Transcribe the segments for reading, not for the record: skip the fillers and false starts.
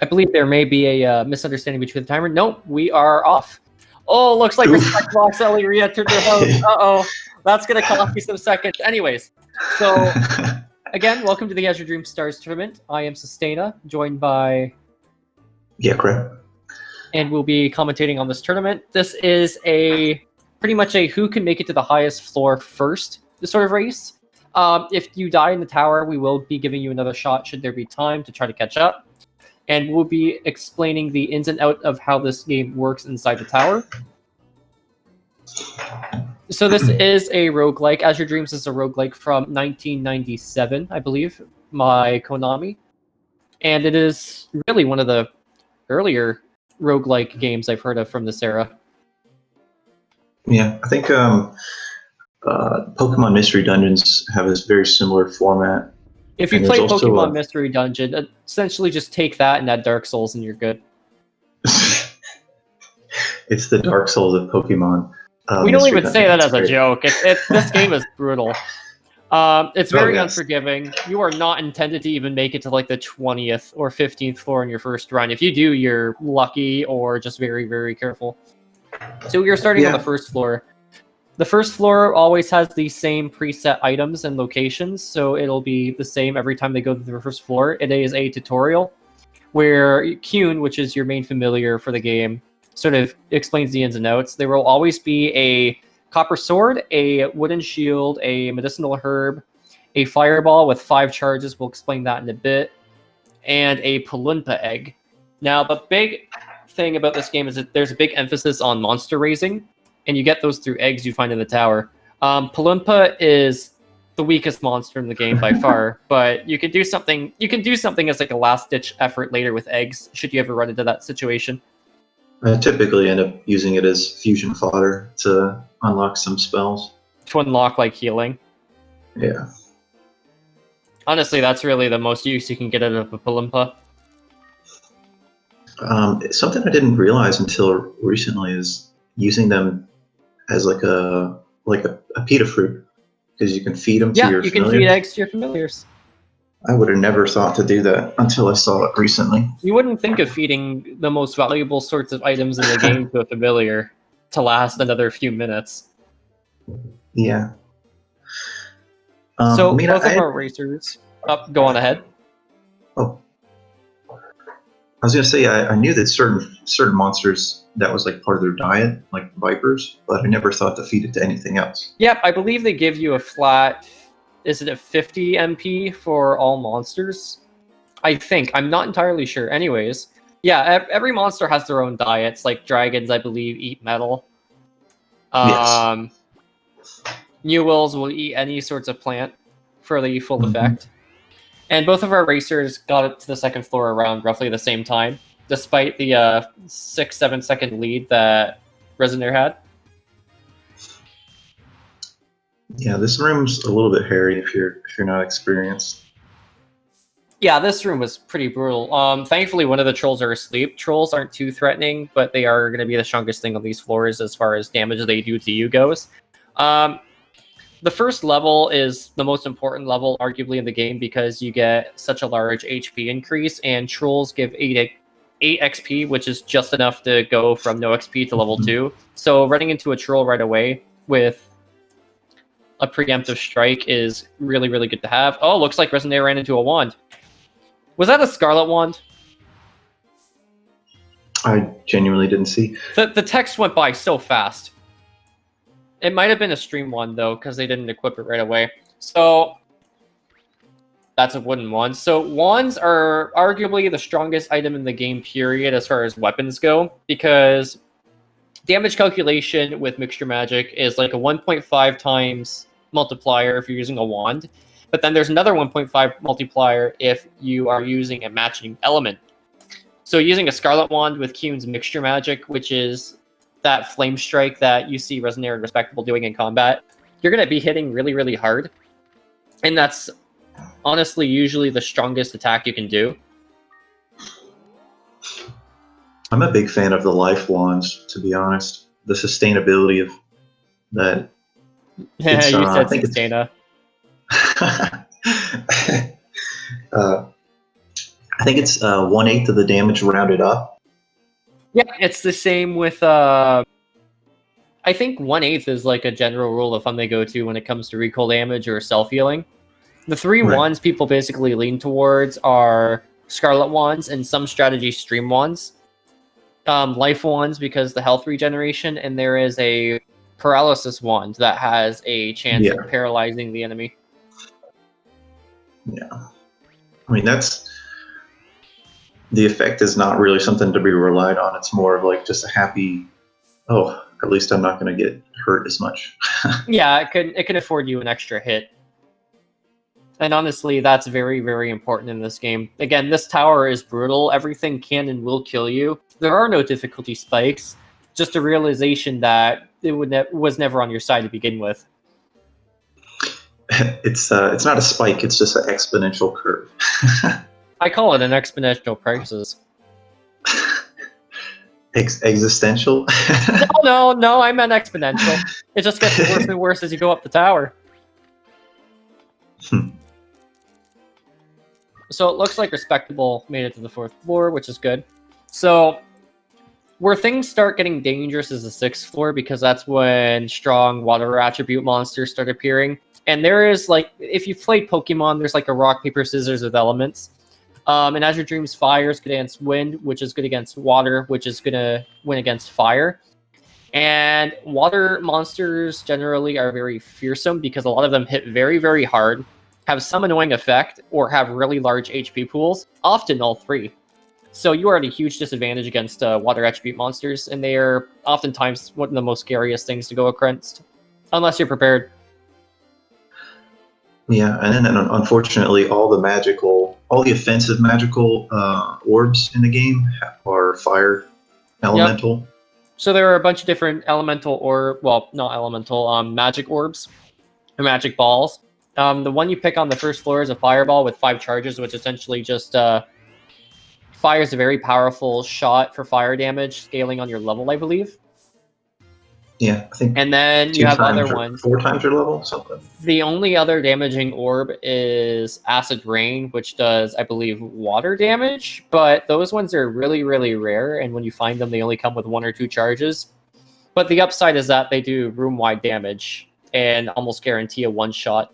I believe there may be a misunderstanding between the timer. Nope, we are off. Oh, looks like Respectable accidentally re-entered their host. Uh-oh, that's going to cost you some seconds. Anyways, so again, welcome to the Azure Dream Stars tournament. I am Sustaina, joined by... Yeah, correct. And we'll be commentating on this tournament. This is pretty much a who can make it to the highest floor first sort of race. If you die in the tower, we will be giving you another shot should there be time to try to catch up. And we'll be explaining the ins and outs of how this game works inside the tower. So this is a roguelike. Azure Dreams is a roguelike from 1997, I believe, by Konami. And it is really one of the earlier roguelike games I've heard of from this era. Yeah, I think Pokemon Mystery Dungeons have a very similar format. If you play Pokemon Mystery Dungeon, essentially just take that and add Dark Souls and you're good. It's the Dark Souls of Pokemon. We don't even say that as a joke. This game is brutal. It's very unforgiving. You are not intended to even make it to like the 20th or 15th floor in your first run. If you do, you're lucky or just very, very careful. So you're starting on the first floor. The first floor always has the same preset items and locations, so it'll be the same every time they go to the first floor. It is a tutorial where Kyun, which is your main familiar for the game, sort of explains the ins and outs. There will always be a copper sword, a wooden shield, a medicinal herb, a fireball with 5 charges, we'll explain that in a bit, and a Palumpa egg. Now, the big thing about this game is that there's a big emphasis on monster raising, and you get those through eggs you find in the tower. Palumpa is the weakest monster in the game by far, but you can do something. You can do something as like a last-ditch effort later with eggs, should you ever run into that situation. I typically end up using it as fusion fodder to unlock some spells. To unlock like healing. Yeah. Honestly, that's really the most use you can get out of a Palumpa. Something I didn't realize until recently is using them as like a pita fruit, because you can feed them to your familiars. Yeah, you can feed eggs to your familiars. I would have never thought to do that until I saw it recently. You wouldn't think of feeding the most valuable sorts of items in the game to a familiar to last another few minutes. Yeah. So both of our racers... go on ahead. Oh. I was going to say, I knew that certain monsters, that was like part of their diet, like vipers, but I never thought to feed it to anything else. Yep, I believe they give you a flat... Is it a 50 MP for all monsters? I think. I'm not entirely sure. Anyways, yeah, every monster has their own diets. Like dragons, I believe, eat metal. Yes. New Wills will eat any sorts of plant for the full effect. And both of our racers got it to the second floor around roughly the same time, despite the 6-7 second lead that Resonaire had. Yeah, this room's a little bit hairy if you're not experienced. Yeah, this room was pretty brutal. Thankfully, one of the trolls are asleep. Trolls aren't too threatening, but they are going to be the strongest thing on these floors as far as damage they do to you goes. The first level is the most important level, arguably, in the game because you get such a large HP increase, and trolls give 8 XP, which is just enough to go from no XP to level 2. So running into a troll right away with a preemptive strike is really, really good to have. Oh, looks like Resonaire ran into a wand. Was that a Scarlet Wand? I genuinely didn't see. The text went by so fast. It might have been a Stream Wand, though, because they didn't equip it right away. So, that's a wooden wand. So, wands are arguably the strongest item in the game, period, as far as weapons go, because damage calculation with Mixture Magic is like a 1.5 times multiplier if you're using a wand, but then there's another 1.5 multiplier if you are using a matching element. So using a Scarlet Wand with Kyun's Mixture Magic, which is that flame strike that you see Resonaire and Respectable doing in combat, you're going to be hitting really, really hard. And that's honestly usually the strongest attack you can do. I'm a big fan of the life wands, to be honest. The sustainability of that. Yeah, you said Sustaina. I think it's 1/8 of the damage rounded up. Yeah, it's the same with I think 1/8 is like a general rule of thumb they go to when it comes to recoil damage or self-healing. The three Right. wands people basically lean towards are Scarlet wands and some strategy stream wands. Life wands because the health regeneration, and there is a paralysis wand that has a chance Yeah. of paralyzing the enemy. Yeah. I mean, the effect is not really something to be relied on. It's more of like just a happy, oh, at least I'm not going to get hurt as much. Yeah, it can afford you an extra hit. And honestly, that's very, very important in this game. Again, this tower is brutal. Everything can and will kill you. There are no difficulty spikes. Just a realization that it was never on your side to begin with. It's not a spike. It's just an exponential curve. I call it an exponential crisis. Existential? No, I meant exponential. It just gets worse and worse as you go up the tower. So it looks like Respectable made it to the 4th floor, which is good. So where things start getting dangerous is the 6th floor, because that's when strong water attribute monsters start appearing. And there is, like, if you've played Pokemon, there's like a rock, paper, scissors with elements. And Azure Dream's fire is good against wind, which is good against water, which is going to win against fire. And water monsters generally are very fearsome because a lot of them hit very, very hard, have some annoying effect, or have really large HP pools, often all three. So you are at a huge disadvantage against water attribute monsters, and they are oftentimes one of the most scariest things to go against, unless you're prepared. Yeah, and then unfortunately, all the offensive magical orbs in the game are fire elemental. Yep. So there are a bunch of different elemental not elemental, magic orbs, or magic balls. The one you pick on the 1st floor is a fireball with 5 charges, which essentially just fires a very powerful shot for fire damage, scaling on your level, I believe. Yeah, I think. And then you have other ones. 4 times your level, something. The only other damaging orb is Acid Rain, which does, I believe, water damage. But those ones are really, really rare, and when you find them, they only come with 1 or 2 charges. But the upside is that they do room-wide damage and almost guarantee a one-shot.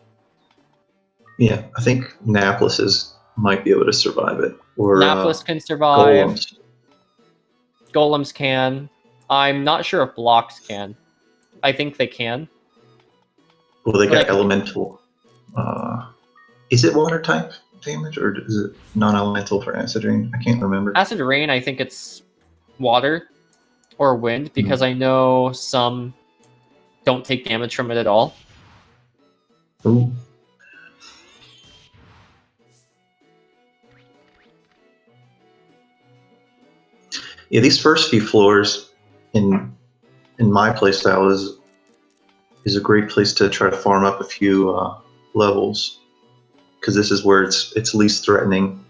Yeah, I think Naples might be able to survive it. Or Naples can survive. Golems. Golems can. I'm not sure if blocks can. I think they can. Well, they got elemental. Is it water type damage, or is it non-elemental for Acid Rain? I can't remember. Acid Rain, I think it's water or wind, because I know some don't take damage from it at all. Ooh. Yeah, these first few floors in my playstyle is a great place to try to farm up a few levels, because this is where it's least threatening.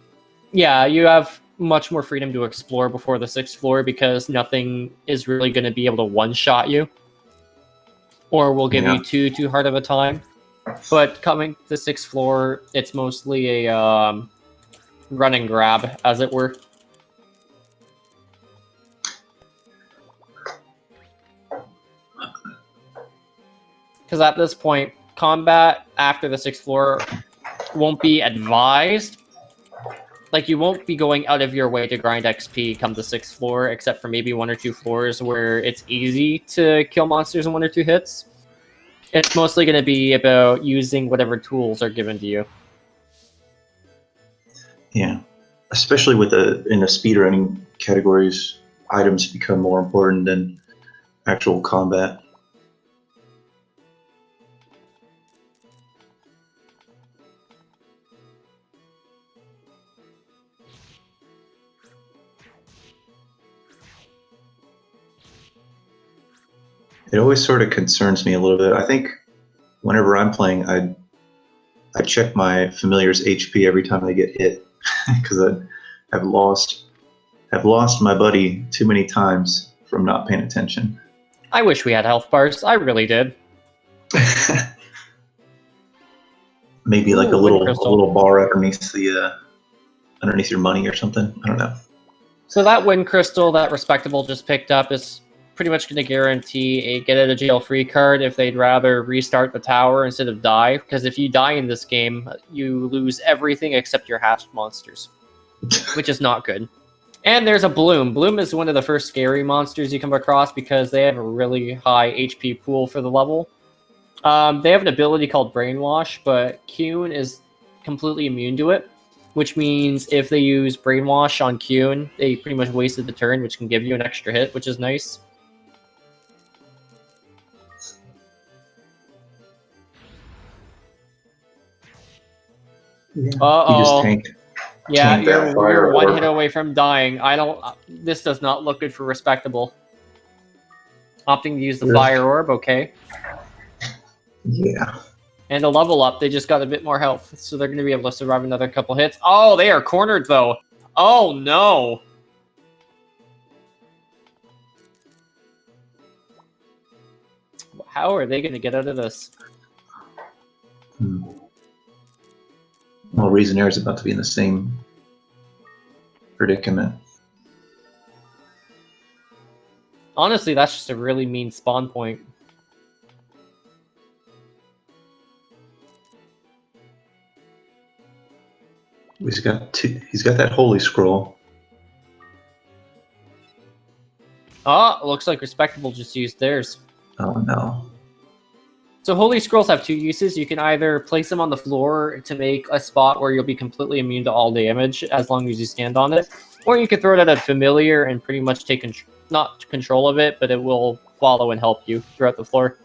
Yeah, you have much more freedom to explore before the 6th floor, because nothing is really going to be able to one-shot you, or will give you too hard of a time. But coming to the 6th floor, it's mostly a run and grab, as it were. Because at this point, combat after the 6th floor won't be advised. Like, you won't be going out of your way to grind XP come the 6th floor, except for maybe 1 or 2 floors where it's easy to kill monsters in 1 or 2 hits. It's mostly going to be about using whatever tools are given to you. Yeah, especially in the speedrunning categories, items become more important than actual combat. It always sort of concerns me a little bit. I think whenever I'm playing, I check my familiar's HP every time they get hit, because I've lost my buddy too many times from not paying attention. I wish we had health bars. I really did. Maybe like a little bar underneath the underneath your money or something. I don't know. So that win crystal that Respectable just picked up is pretty much going to guarantee a get out of jail free card if they'd rather restart the tower instead of die. Because if you die in this game, you lose everything except your hatched monsters, which is not good. And there's a Bloom. Bloom is one of the first scary monsters you come across because they have a really high HP pool for the level. They have an ability called Brainwash, but Kuhn is completely immune to it, which means if they use Brainwash on Kuhn, they pretty much wasted the turn, which can give you an extra hit, which is nice. Yeah. Uh-oh. You just tank. Yeah, tank that fire you're one orb. hit away from dying. This does not look good for Respectable. Opting to use the fire orb, okay. Yeah. And a level up, they just got a bit more health, so they're going to be able to survive another couple hits. Oh, they are cornered, though. Oh, no. How are they going to get out of this? Well, Resonaire is about to be in the same predicament. Honestly, that's just a really mean spawn point. He's got that holy scroll. Oh, looks like Respectable just used theirs. Oh no. So Holy Scrolls have two uses. You can either place them on the floor to make a spot where you'll be completely immune to all damage as long as you stand on it, or you can throw it at a familiar and pretty much take not control of it, but it will follow and help you throughout the floor.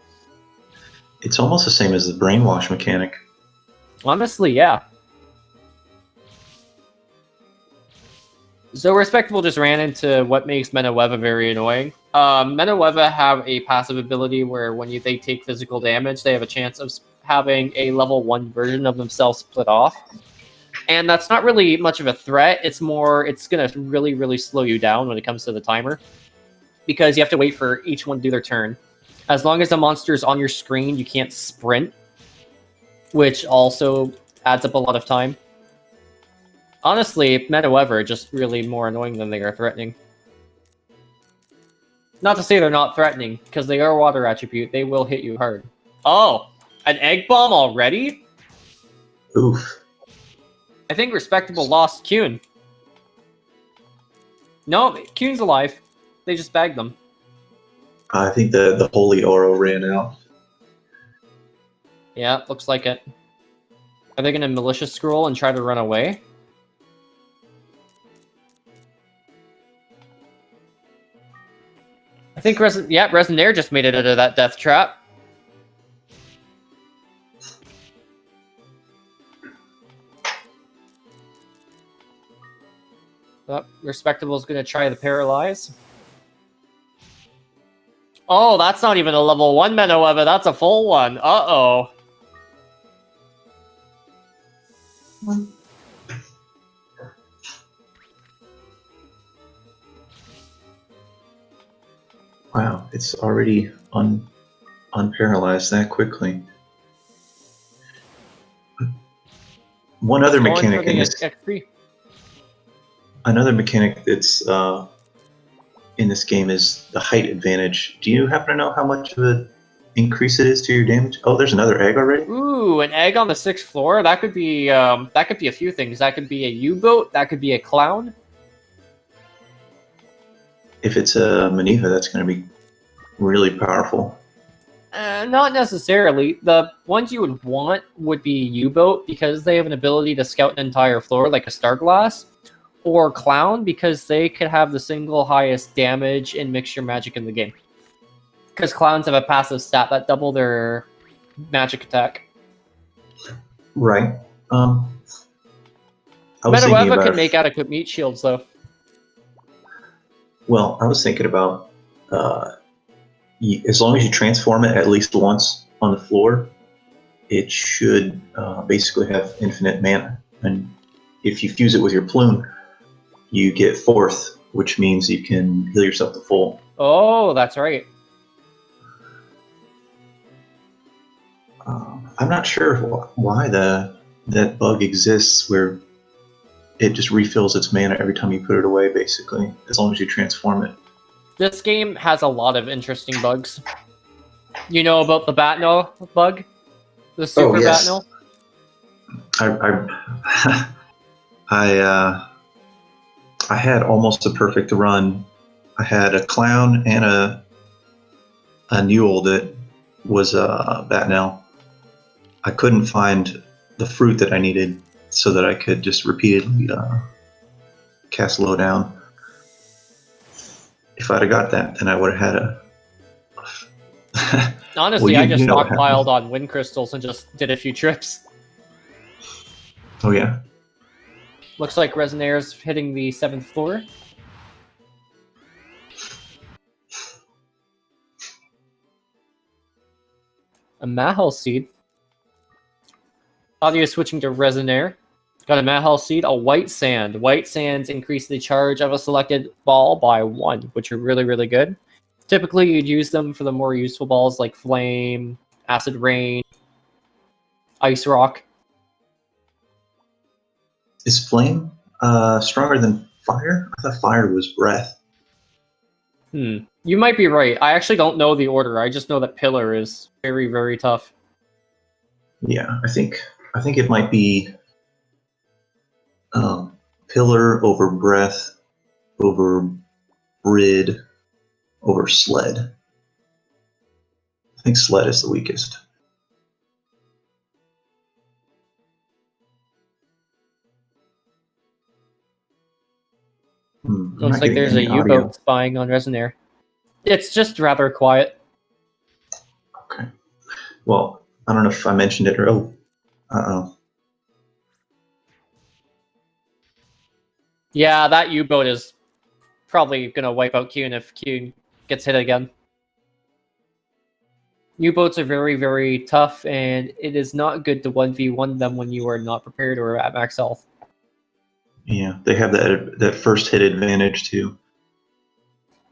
It's almost the same as the brainwash mechanic. Honestly, yeah. So Respectable just ran into what makes Menoweva very annoying. Menoweva have a passive ability where when they take physical damage, they have a chance of having a level 1 version of themselves split off. And that's not really much of a threat. It's going to really, really slow you down when it comes to the timer. Because you have to wait for each one to do their turn. As long as the monster is on your screen, you can't sprint. Which also adds up a lot of time. Honestly, Menoweva are just really more annoying than they are threatening. Not to say they're not threatening, because they are water attribute. They will hit you hard. Oh, an egg bomb already? Oof. I think Respectable lost Kuhn. No, Kuhn's alive. They just bagged them. I think the holy aura ran out. Yeah, looks like it. Are they going to malicious scroll and try to run away? I think Resonaire just made it out of that death trap. Oh, Respectable's going to try the paralyze. Oh, that's not even a level 1 Menoweva, that's a full one. Uh-oh. Wow, it's already unparalyzed that quickly. One other mechanic in this, another mechanic that's in this game is the height advantage. Do you happen to know how much of an increase it is to your damage? Oh, there's another egg already. Ooh, an egg on the 6th floor. That could be a few things. That could be a U-boat. That could be a clown. If it's a Maneva, that's going to be really powerful. Not necessarily. The ones you would want would be U-boat because they have an ability to scout an entire floor like a Starglass, or Clown because they could have the single highest damage and mixture magic in the game. Because Clowns have a passive stat that double their magic attack. Right. Menoweva can make adequate meat shields though. Well, I was thinking about as long as you transform it at least once on the floor, it should basically have infinite mana. And if you fuse it with your plume, you get 4th, which means you can heal yourself to full. Oh, that's right. I'm not sure why that bug exists where it just refills its mana every time you put it away, basically, as long as you transform it. This game has a lot of interesting bugs. You know about the Batno bug? The super yes. Batno? I had almost a perfect run. I had a clown and a Newell that was Batnell. I couldn't find the fruit that I needed so that I could just repeatedly cast Lowdown. If I'd have got that, then I would have had a... Honestly, I just stockpiled on wind crystals and just did a few trips. Oh, yeah? Looks like Resonaire's hitting the 7th floor. A Mahal Seed. Audio switching to Resonaire. Got a Mahal Seed, a White Sand. White Sands increase the charge of a selected ball by 1, which are really, really good. Typically, you'd use them for the more useful balls like Flame, Acid Rain, Ice Rock. Is Flame stronger than Fire? I thought Fire was Breath. You might be right. I actually don't know the order. I just know that Pillar is very, very tough. Yeah, I think it might be Pillar over Breath over Rid over Sled. I think Sled is the weakest. Looks like there's a U-boat spying on Resonaire. It's just rather quiet. Okay. Well, I don't know if I mentioned it earlier. Uh-oh. Yeah, that U-boat is probably going to wipe out Kuhn if Kuhn gets hit again. U-boats are very, very tough, and it is not good to 1v1 them when you are not prepared or at max health. Yeah, they have that first hit advantage too.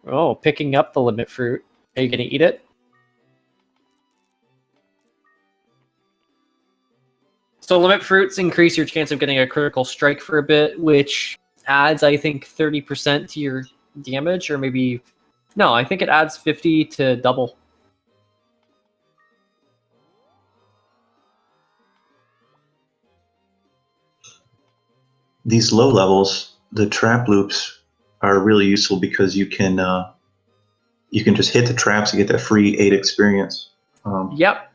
Oh, picking up the limit fruit. Are you going to eat it? So limit fruits increase your chance of getting a critical strike for a bit, which adds, I think, 30% to your damage, or maybe... No, I think it adds 50 to double. These low levels, the trap loops are really useful because you can just hit the traps and get that free 8 experience. Yep.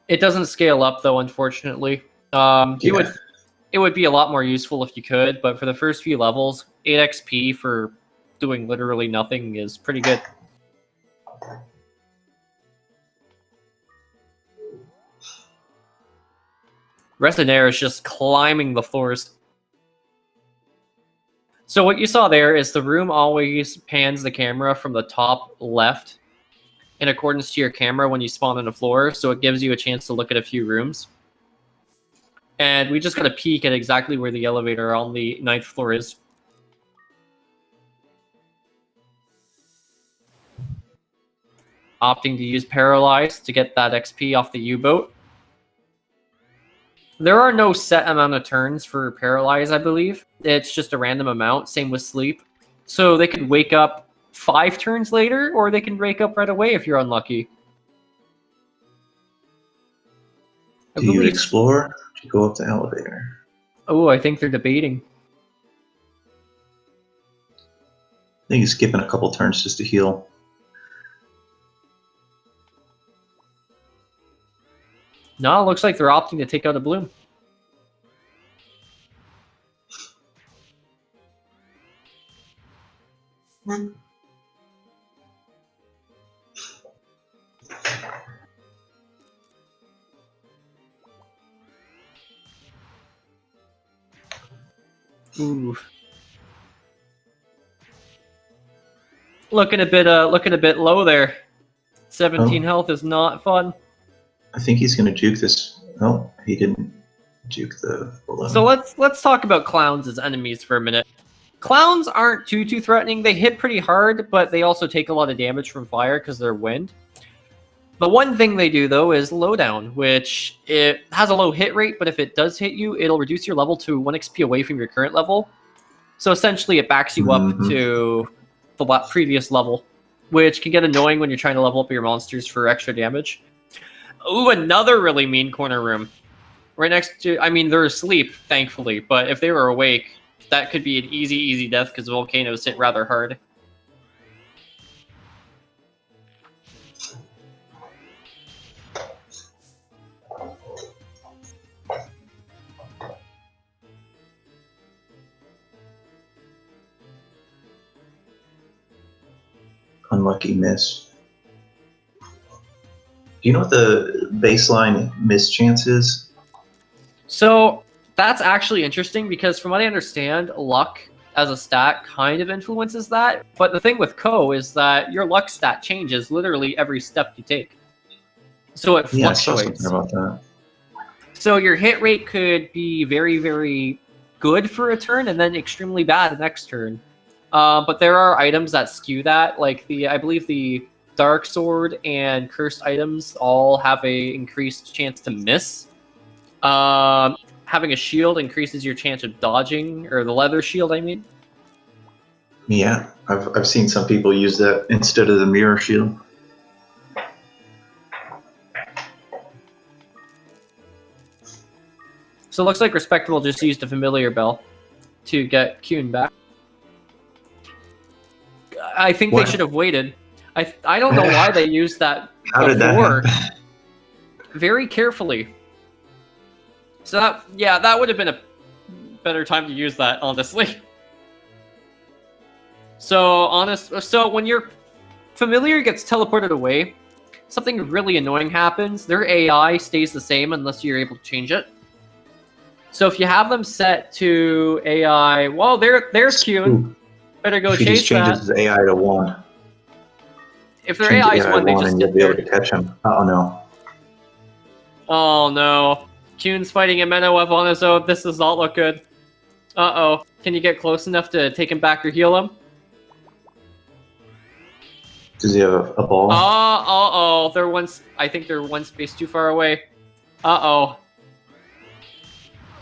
It doesn't scale up though, unfortunately. It would be a lot more useful if you could, but for the first few levels, 8 XP for doing literally nothing is pretty good. Resonaire is just climbing the floors. So what you saw there is the room always pans the camera from the top left in accordance to your camera when you spawn on a floor, so it gives you a chance to look at a few rooms. And we just got a peek at exactly where the elevator on the 9th floor is. Opting to use Paralyze to get that XP off the U-boat. There are no set amount of turns for Paralyze, I believe. It's just a random amount, same with Sleep. So they could wake up 5 turns later, or they can wake up right away if you're unlucky. Do you explore or do you go up the elevator? Oh, I think they're debating. I think he's skipping a couple turns just to heal. No, it looks like they're opting to take out a Bloom. Ooh. Looking a bit low there. 17 health is not fun. I think he's going to juke this. Oh, he didn't juke the balloon. So let's talk about clowns as enemies for a minute. Clowns aren't too threatening. They hit pretty hard, but they also take a lot of damage from fire because they're wind. The one thing they do though is lowdown, which it has a low hit rate, but if it does hit you, it'll reduce your level to 1 XP away from your current level. So essentially, it backs you up to the previous level, which can get annoying when you're trying to level up your monsters for extra damage. Ooh, another really mean corner room. Right next to, I mean, they're asleep, thankfully, but if they were awake, that could be an easy death because volcanoes hit rather hard. Unlucky miss. Do you know what the baseline miss chance is? So that's actually interesting because from what I understand, luck as a stat kind of influences that. But the thing with Co is that your luck stat changes literally every step you take. So it Yeah, I saw fluctuates. something about that. So your hit rate could be very good for a turn and then extremely bad the next turn. But there are items that skew that, like I believe the Dark Sword and Cursed items all have a increased chance to miss. Having a shield increases your chance of dodging, or the leather shield, I mean. Yeah, I've seen some people use that instead of the mirror shield. So it looks like Respectable just used a familiar bell to get Kuhn back. I think What? they should have waited. I don't know why they used that How did that before. happen? Very carefully. So that would have been a better time to use that, honestly. So when your familiar gets teleported away, something really annoying happens. Their AI stays the same unless you're able to change it. So if you have them set to AI, well, there's Kuhn. Better go If he chase just changes his AI to 1. If their Change AI is AI 1, they 1 just and you'll get be able there. to catch him. Oh no. Oh no. Kuhn's fighting a Menoweb on his own. This does not look good. Uh-oh. Can you get close enough to take him back or heal him? Does he have a ball? Uh-oh. I think they're one space too far away. Uh-oh.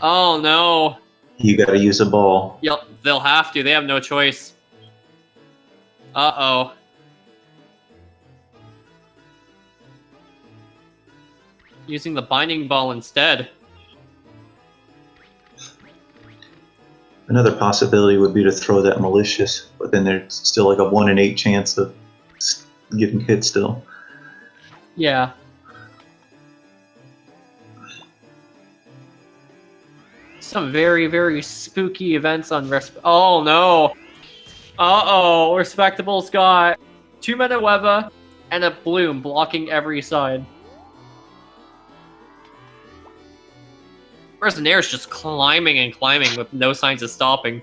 Oh no. You gotta use a ball. Yep, they'll have to. They have no choice. Uh-oh. Using the binding ball instead. Another possibility would be to throw that malicious, but then there's still like a 1 in 8 chance of getting hit still. Yeah. Some very spooky events on Oh no! Uh-oh, Respectable's got 2 Menoweba and a Bloom blocking every side. Resonaire's just climbing and climbing with no signs of stopping.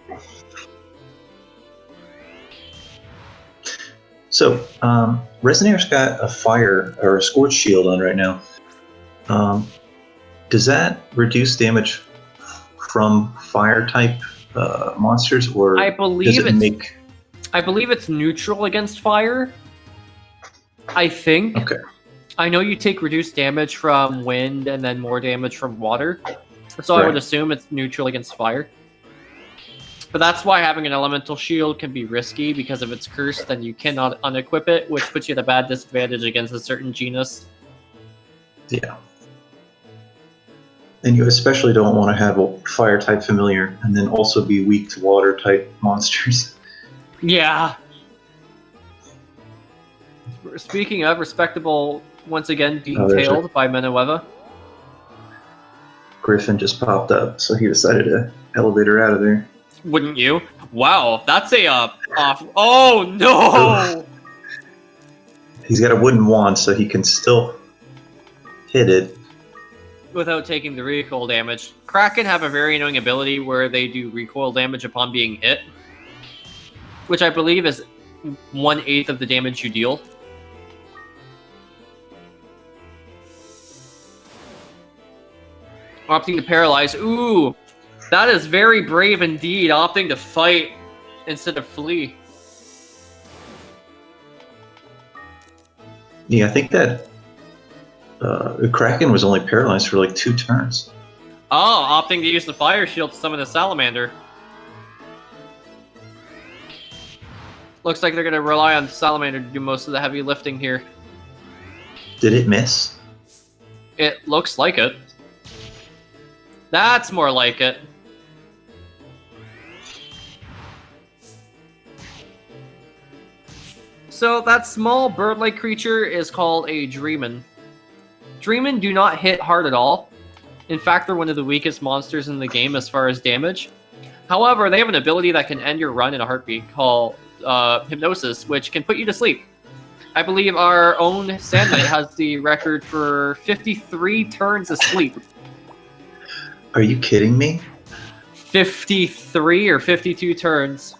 So, Resonaire's got a fire or a scorch shield on right now. Does that reduce damage from fire type monsters, or I believe does it make? I believe it's neutral against fire. I think. Okay. I know you take reduced damage from wind and then more damage from water. So Right. I would assume it's neutral against fire. But that's why having an elemental shield can be risky, because if it's cursed, then you cannot unequip it, which puts you at a bad disadvantage against a certain genus. Yeah. And you especially don't want to have a fire type familiar and then also be weak to water type monsters. Yeah. Speaking of, Respectable once again being tailed by Menoweba. Griffin just popped up, so he decided to elevate her out of there. Wouldn't you? Wow, that's a off. Oh no! He's got a wooden wand, so he can still hit it without taking the recoil damage. Kraken have a very annoying ability where they do recoil damage upon being hit, which I believe is 1/8 of the damage you deal. Opting to paralyze. Ooh, that is very brave indeed, opting to fight instead of flee. Yeah, I think that The Kraken was only paralyzed for like 2 turns. Oh, opting to use the fire shield to summon the salamander. Looks like they're going to rely on the salamander to do most of the heavy lifting here. Did it miss? It looks like it. That's more like it. So that small bird-like creature is called a Dreamin. Dreamin do not hit hard at all. In fact, they're one of the weakest monsters in the game as far as damage. However, they have an ability that can end your run in a heartbeat called Hypnosis, which can put you to sleep. I believe our own Sand Knight has the record for 53 turns asleep. Are you kidding me? 53 or 52 turns.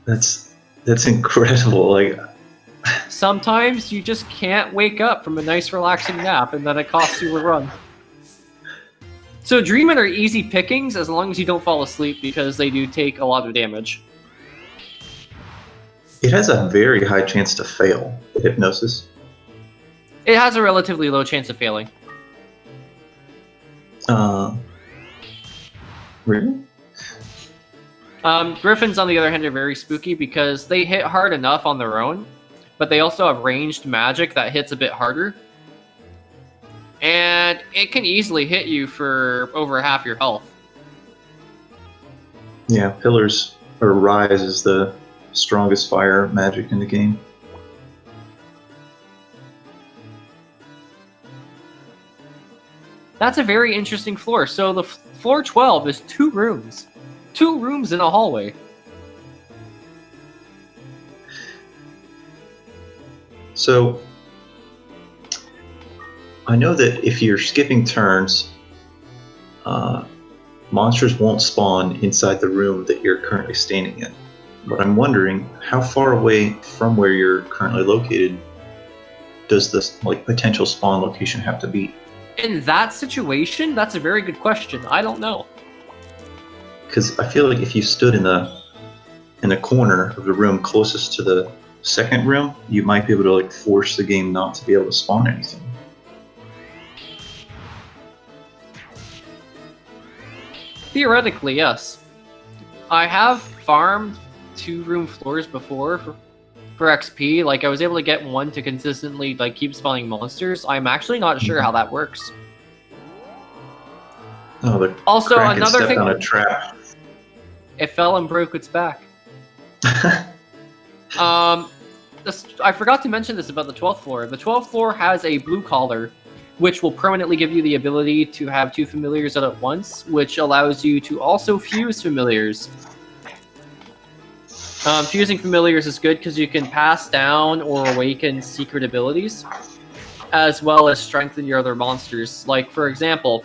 That's incredible. Like, sometimes you just can't wake up from a nice relaxing nap and then it costs you a run. So Dreamin are easy pickings as long as you don't fall asleep because they do take a lot of damage. it has a very high chance to fail, the Hypnosis. It has a relatively low chance of failing. Really? Griffins, on the other hand, are very spooky because they hit hard enough on their own, but they also have ranged magic that hits a bit harder. And it can easily hit you for over half your health. Yeah, Pillars, or Rise is the strongest fire magic in the game. That's a very interesting floor. So the floor 12 is 2 rooms. 2 rooms in a hallway. So, I know that if you're skipping turns, monsters won't spawn inside the room that you're currently standing in. But I'm wondering, how far away from where you're currently located does this potential spawn location have to be? In that situation, that's a very good question. I don't know. Because I feel like if you stood in the corner of the room closest to the second room, you might be able to force the game not to be able to spawn anything. Theoretically, yes. I have farmed 2-room floors before for XP. I was able to get one to consistently keep spawning monsters. I'm actually not sure how that works. Oh, the also, Kraken another stepped thing, on a trap. It fell and broke its back. I forgot to mention this about the 12th floor. The 12th floor has a blue collar, which will permanently give you the ability to have 2 familiars out at once, which allows you to also fuse familiars. Fusing familiars is good because you can pass down or awaken secret abilities, as well as strengthen your other monsters. For example,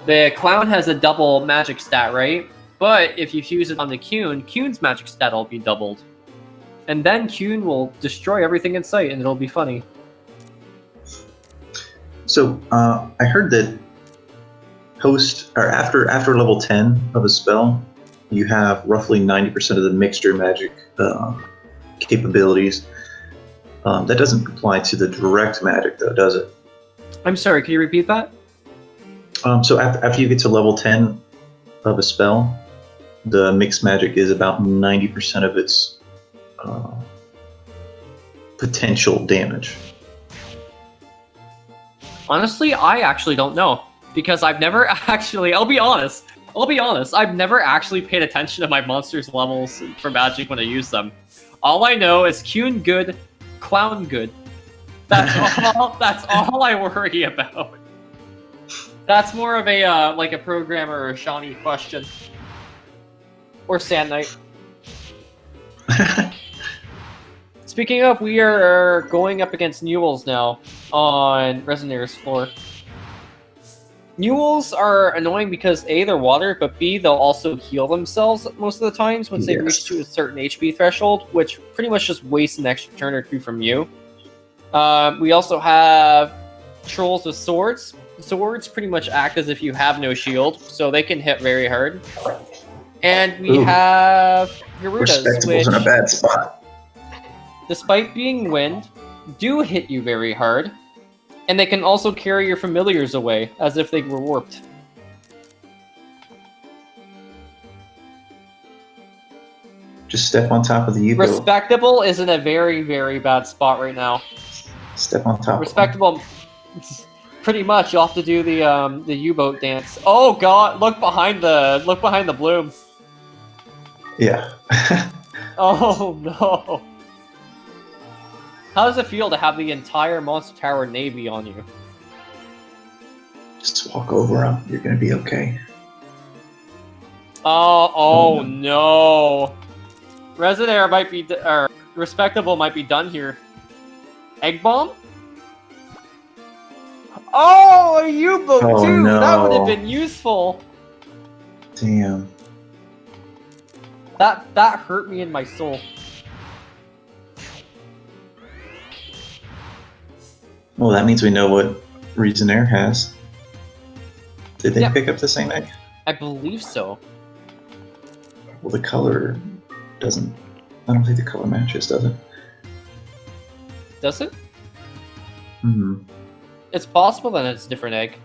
the Clown has a double magic stat, right? But if you fuse it on the Kuhn's magic stat will be doubled. And then Kuhn will destroy everything in sight, and it'll be funny. So, I heard that after level 10 of a spell, you have roughly 90% of the mixture magic capabilities. That doesn't apply to the direct magic, though, does it? I'm sorry, can you repeat that? So after you get to level 10 of a spell, the mixed magic is about 90% of its potential damage. Honestly, I actually don't know. Because I've never actually... I'll be honest, I've never actually paid attention to my monsters' levels for magic when I use them. All I know is Kuhn good, Clown good. That's all I worry about. That's more of a a programmer or a Shawnee question. Or Sand Knight. Speaking of, we are going up against Newells now on Resonaire's floor. Newells are annoying because A, they're water, but B, they'll also heal themselves most of the times once they reach to a certain HP threshold, which pretty much just wastes an extra turn or 2 from you. We also have Trolls with swords. Swords pretty much act as if you have no shield, so they can hit very hard. And we have Garudas, Respectable's which, in a bad spot. despite being wind, do hit you very hard, and they can also carry your familiars away as if they were warped. Just step on top of the U-boat. Respectable is in a very, very bad spot right now. Step on top. Respectable, pretty much. You'll have to do the U-boat dance. Oh God! Look behind the bloom. Yeah. Oh no! How does it feel to have the entire Monster Tower Navy on you? Just walk over them. You're gonna be okay. Oh no! Resonaire might be, or Respectable might be done here. Egg bomb? Oh, a U-boat too! No. That would have been useful. Damn. That hurt me in my soul. Well, that means we know what Resonaire has. Did they pick up the same egg? I believe so. Well, the color doesn't. I don't think the color matches, does it? Does it? Hmm. It's possible that it's a different egg.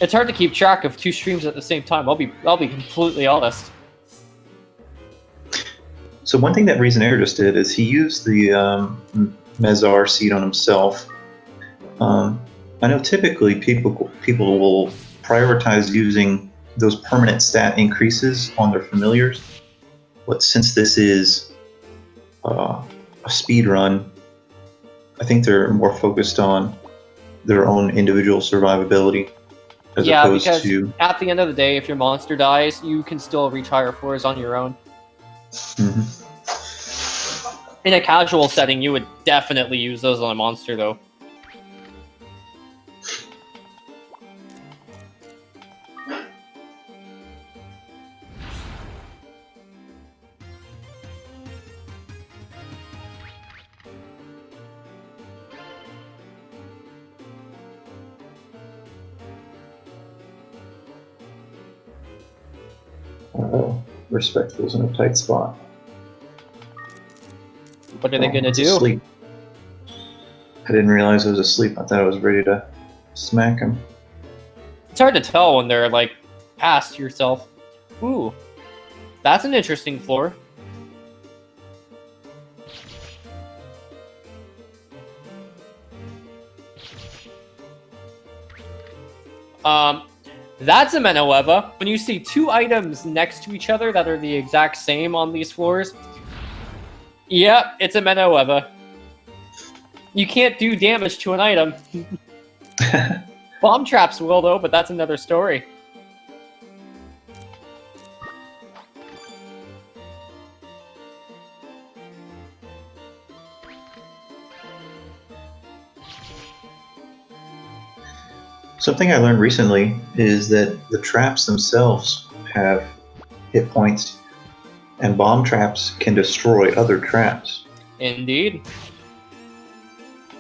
It's hard to keep track of two streams at the same time. I'll be completely honest. So one thing that Resonaire just did is he used the Mezar seed on himself. I know typically people will prioritize using those permanent stat increases on their familiars, but since this is a speed run, I think they're more focused on their own individual survivability as opposed because to. At the end of the day, if your monster dies, you can still reach higher floors on your own. Mm-hmm. In a casual setting, you would definitely use those on a monster, though. Respectable's in a tight spot. What are they gonna do? Asleep. I didn't realize I was asleep. I thought I was ready to smack him. It's hard to tell when they're, like, past yourself. Ooh. That's an interesting floor. That's a Menoweva. When you see two items next to each other that are the exact same on these floors, yep, it's a Menoweva. You can't do damage to an item. Bomb traps will, though, but that's another story. Something I learned recently is that the traps themselves have hit points, and bomb traps can destroy other traps. Indeed.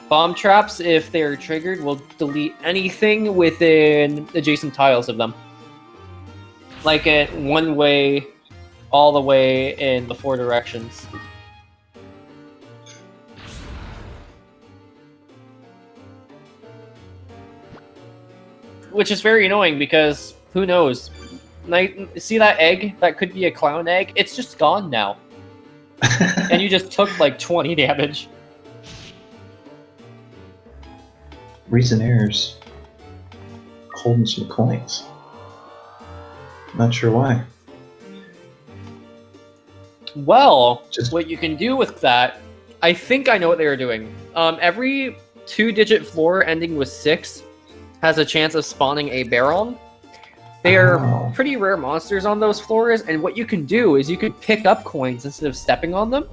Bomb traps, if they're triggered, will delete anything within adjacent tiles of them. Like it one way, all the way in the four directions. Which is very annoying because, who knows? See that egg? That could be a clown egg. It's just gone now. And you just took like 20 damage. Resonaire's holding some coins. Not sure why. Well, what you can do with that, I think I know what they were doing. Every 2-digit floor ending with 6 has a chance of spawning a Baron. They are pretty rare monsters on those floors, and what you can do is you can pick up coins instead of stepping on them,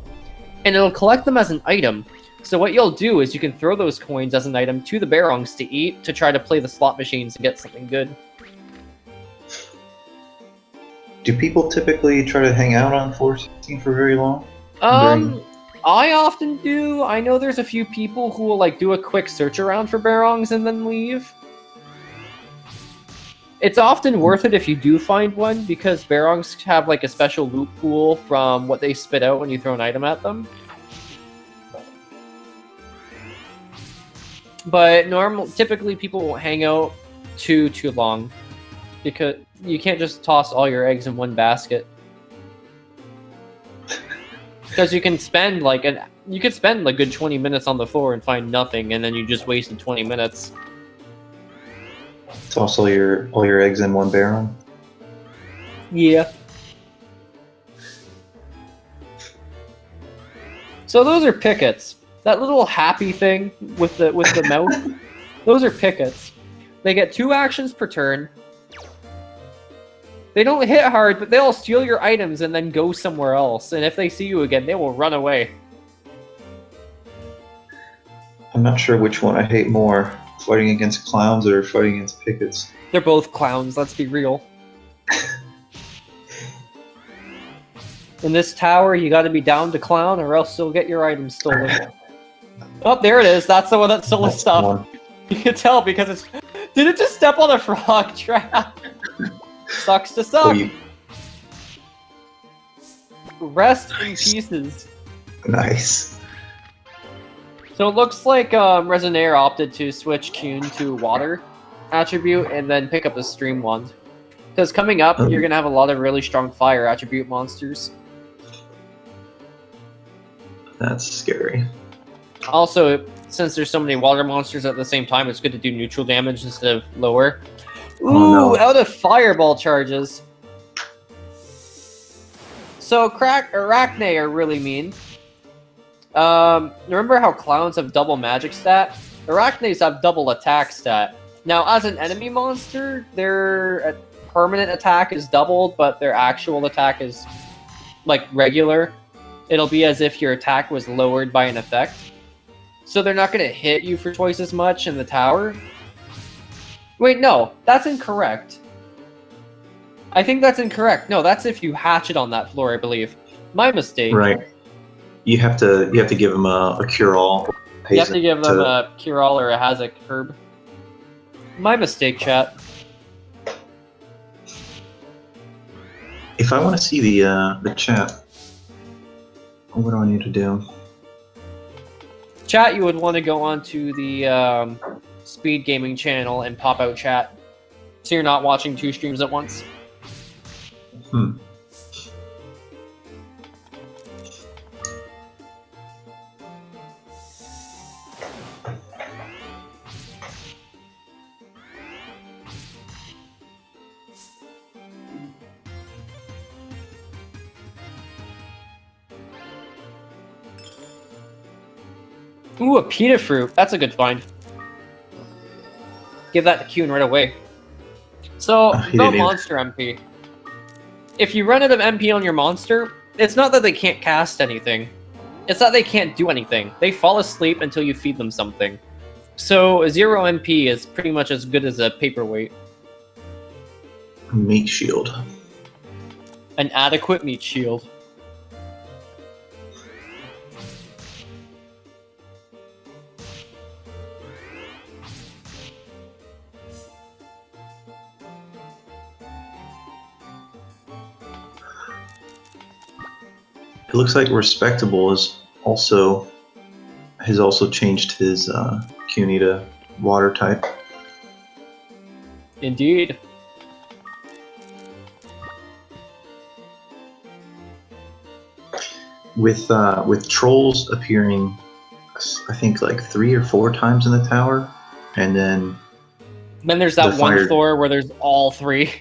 and it'll collect them as an item. So what you'll do is you can throw those coins as an item to the Barons to eat to try to play the slot machines and get something good. Do people typically try to hang out on floor 16 for very long? I often do. I know there's a few people who will like do a quick search around for Barons and then leave. It's often worth it if you do find one, because Barons have like a special loot pool from what they spit out when you throw an item at them. But typically people won't hang out too long because you can't just toss all your eggs in one basket. Because you can spend like a good 20 minutes on the floor and find nothing, and then you just wasted 20 minutes. Toss all your eggs in one barrel. Yeah. So those are pickets. That little happy thing with the mouth. Those are pickets. They get 2 actions per turn. They don't hit hard, but they'll steal your items and then go somewhere else. And if they see you again, they will run away. I'm not sure which one I hate more, fighting against clowns or fighting against pickets. They're both clowns, let's be real. In this tower, you gotta be down to clown or else you'll get your items stolen. Oh, there it is. That's the one that stole the stuff. You can tell because it's... Did it just step on a frog trap? Sucks to suck. Rest in pieces. Nice. So it looks like Resonaire opted to switch Kuhn to water attribute and then pick up the stream wand. Because coming up, you're going to have a lot of really strong fire attribute monsters. That's scary. Also, since there's so many water monsters at the same time, it's good to do neutral damage instead of lower. Ooh, oh, no. Out of fireball charges. So Arachne are really mean. Remember how clowns have double magic stat? Arachnes have double attack stat. Now, as an enemy monster, their permanent attack is doubled, but their actual attack is like regular. It'll be as if your attack was lowered by an effect. So they're not going to hit you for twice as much in the tower. Wait, no, that's incorrect. I think that's incorrect. No, that's if you hatch it on that floor, I believe. My mistake. Right. You have to give them a cure-all. You have to give them a cure-all or a Hazak herb. My mistake, chat. If I want to see the chat, what do I need to do? Chat, you would want to go onto the SpeedGaming channel and pop out chat, so you're not watching 2 streams at once. Ooh, a pita fruit. That's a good find. Give that to Kuhn right away. So, about monster MP. If you run out of MP on your monster, it's not that they can't cast anything. It's that they can't do anything. They fall asleep until you feed them something. So, 0 MP is pretty much as good as a paperweight. Meat shield. An adequate meat shield. It looks like Respectable has also changed his CUNY to water type. Indeed. With trolls appearing, I think like 3 or 4 times in the tower, and then there's that one floor where there's all 3.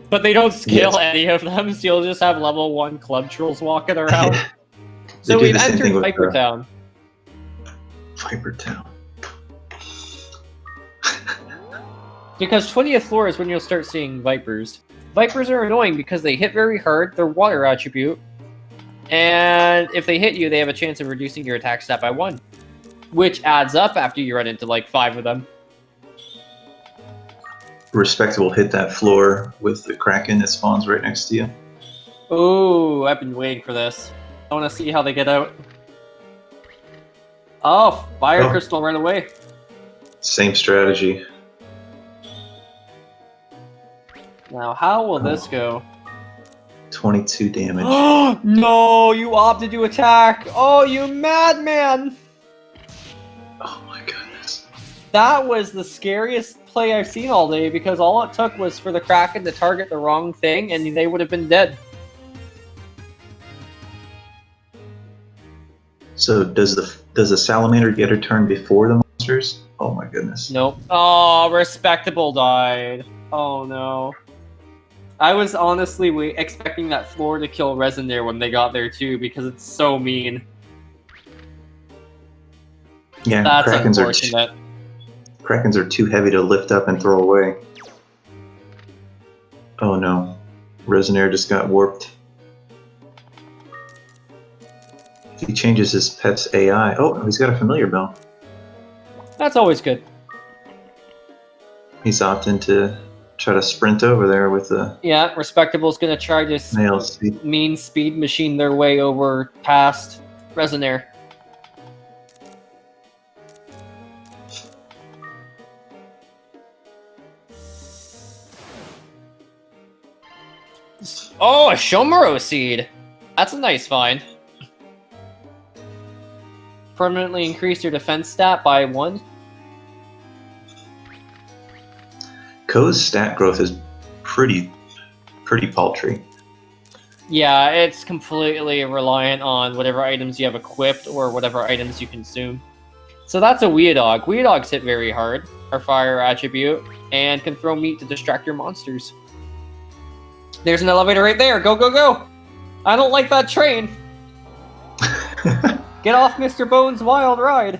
But they don't scale any of them, so you'll just have level 1 club trolls walking around. So we've entered Viper Town. Viper Town. Because 20th floor is when you'll start seeing Vipers. Vipers are annoying because they hit very hard, they're water attribute, and if they hit you, they have a chance of reducing your attack stat by 1. Which adds up after you run into like 5 of them. Respectable hit that floor with the Kraken that spawns right next to you. Ooh, I've been waiting for this. I want to see how they get out. Oh, fire crystal right away. Same strategy. Now, how will this go? 22 damage. Oh, no, you opted to attack. Oh, you madman. Oh my goodness. that was the scariest play I've seen all day because all it took was for the Kraken to target the wrong thing and they would have been dead. So does the salamander get her turn before the monsters? Oh my goodness. Nope. Oh, Respectable died. Oh no. I was honestly expecting that floor to kill Resonaire when they got there too because it's so mean. Yeah, that's unfortunate. Krakens are too heavy to lift up and throw away. Oh no. Resonaire just got warped. He changes his pet's AI. Oh, he's got a familiar bell. That's always good. He's opting to try to sprint over there with the... Yeah, Respectable's gonna try to mean speed machine their way over past Resonaire. Oh, a Shomuro seed! That's a nice find. Permanently increase your defense stat by 1. Ko's stat growth is pretty paltry. Yeah, it's completely reliant on whatever items you have equipped or whatever items you consume. So that's a Weedog. Weedogs hit very hard, our fire attribute, and can throw meat to distract your monsters. There's an elevator right there. Go, go, go! I don't like that train. Get off Mr. Bones' wild ride.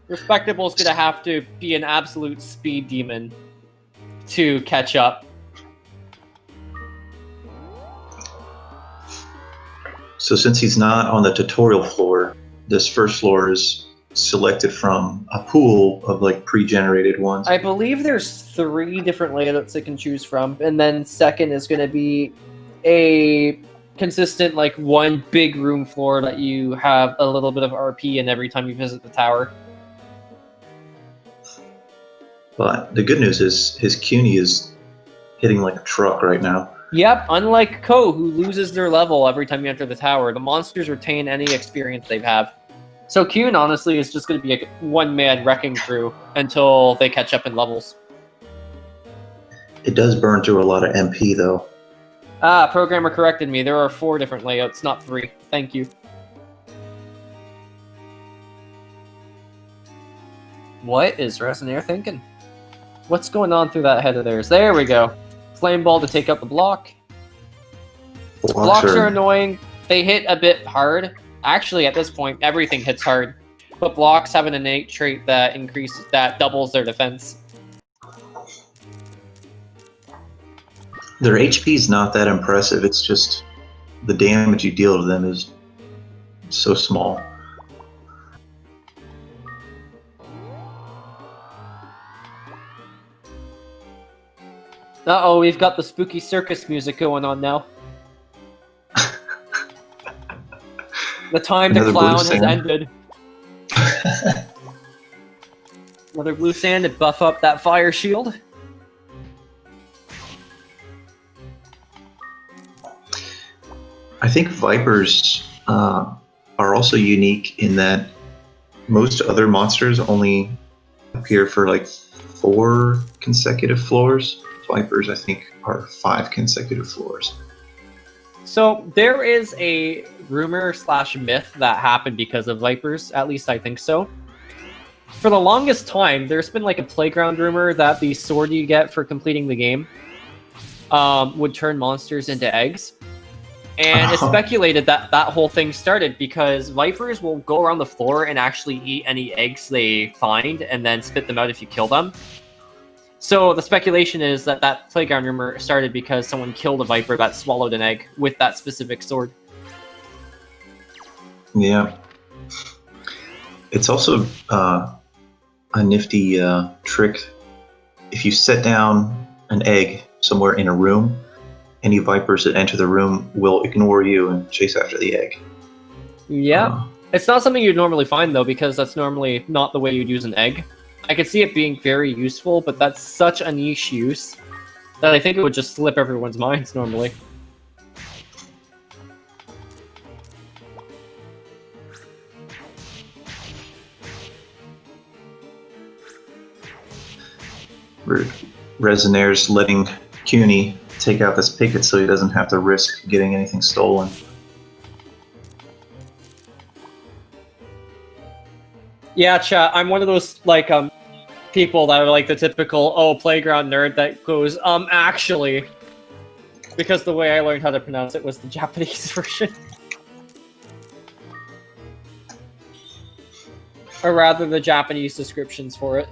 Respectable's gonna have to be an absolute speed demon to catch up. So since he's not on the tutorial floor, this first floor is selected from a pool of like pre-generated ones. I believe there's 3 different layouts it can choose from, and then second is going to be a consistent like one big room floor that you have a little bit of RP in every time you visit the tower. But the good news is his CUNY is hitting like a truck right now. Yep, unlike Ko, who loses their level every time you enter the tower, the monsters retain any experience they have. So Kuhn, honestly, is just going to be a one-man wrecking crew until they catch up in levels. It does burn through a lot of MP, though. Ah, programmer corrected me. There are 4 different layouts, not 3. Thank you. What is Resonaire thinking? What's going on through that head of theirs? There we go. Flame Ball to take out the block. Blocks are annoying. They hit a bit hard. Actually, at this point, everything hits hard. But blocks have an innate trait that doubles their defense. Their HP is not that impressive. It's just the damage you deal to them is so small. Uh-oh, we've got the spooky circus music going on now. The time the clown has ended. Another blue sand to buff up that fire shield. I think Vipers are also unique in that most other monsters only appear for like 4 consecutive floors. Vipers, I think, are 5 consecutive floors. So there is a rumor / myth that happened because of Vipers, at least I think so. For the longest time, there's been like a playground rumor that the sword you get for completing the game would turn monsters into eggs. And it's speculated that that whole thing started because Vipers will go around the floor and actually eat any eggs they find and then spit them out if you kill them. So the speculation is that that playground rumor started because someone killed a Viper that swallowed an egg with that specific sword. Yeah. It's also a nifty trick. If you set down an egg somewhere in a room, any Vipers that enter the room will ignore you and chase after the egg. Yeah. It's not something you'd normally find, though, because that's normally not the way you'd use an egg. I could see it being very useful, but that's such a niche use that I think it would just slip everyone's minds normally. Resonaire's letting CUNY take out this picket so he doesn't have to risk getting anything stolen. Yeah, chat. I'm one of those like people that are like the typical playground nerd that goes actually, because the way I learned how to pronounce it was the Japanese version, or rather the Japanese descriptions for it.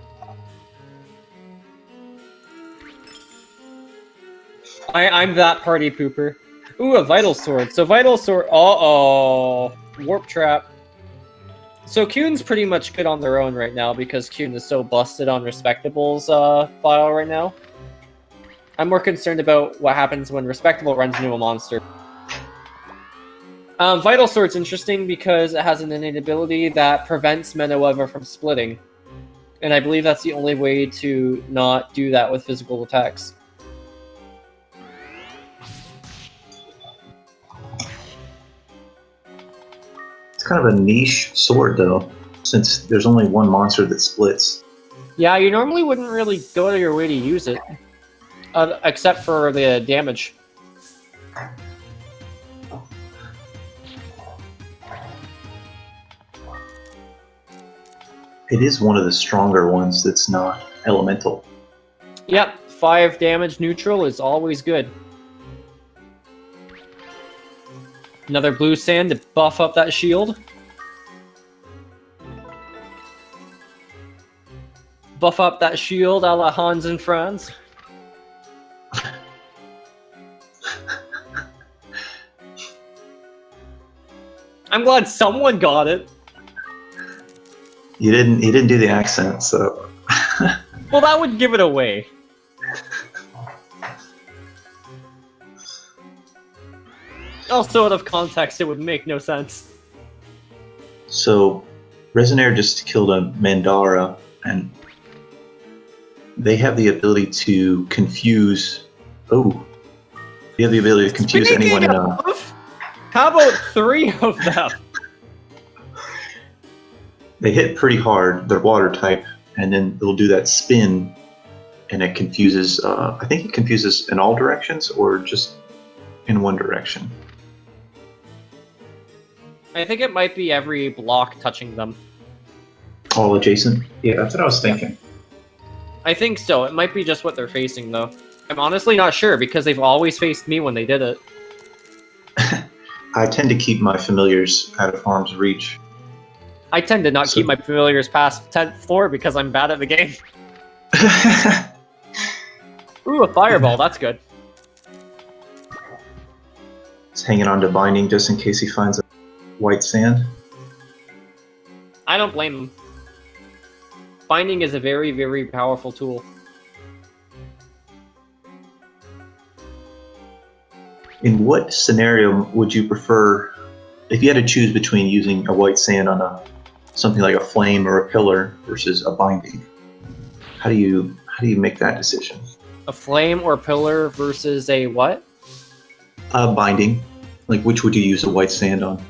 I'm that party pooper. Ooh, a vital sword. So vital sword. Warp trap. So Kuhn's pretty much good on their own right now because Kuhn is so busted on Respectable's file right now. I'm more concerned about what happens when Respectable runs into a monster. Vital Sword's interesting because it has an innate ability that prevents Meneweather from splitting. And I believe that's the only way to not do that with physical attacks. It's kind of a niche sword, though, since there's only one monster that splits. Yeah, you normally wouldn't really go out of your way to use it. Except for the damage. It is one of the stronger ones that's not elemental. Yep, 5 damage neutral is always good. Another blue sand to buff up that shield. Buff up that shield a la Hans and Franz. I'm glad someone got it. He didn't do the accent, so. Well, that would give it away. Also, out of context, it would make no sense. So, Resonaire just killed a Mandara, and they have the ability to confuse. Oh, they have the ability to confuse anyone in a. How about 3 of them? They hit pretty hard. They're water type, and then they'll do that spin, and it confuses. I think it confuses in all directions or just in one direction. I think it might be every block touching them. All adjacent? Yeah, that's what I was thinking. I think so. It might be just what they're facing, though. I'm honestly not sure, because they've always faced me when they did it. I tend to keep my familiars out of harm's reach. I tend to not keep my familiars past 10th floor because I'm bad at the game. Ooh, a fireball. That's good. He's hanging on to binding just in case he finds a white sand. I don't blame him. Binding is a very, very powerful tool. In what scenario would you prefer, if you had to choose between using a white sand on something like a flame or a pillar versus a binding? How do you make that decision? A flame or pillar versus a what? A binding. Like, which would you use a white sand on?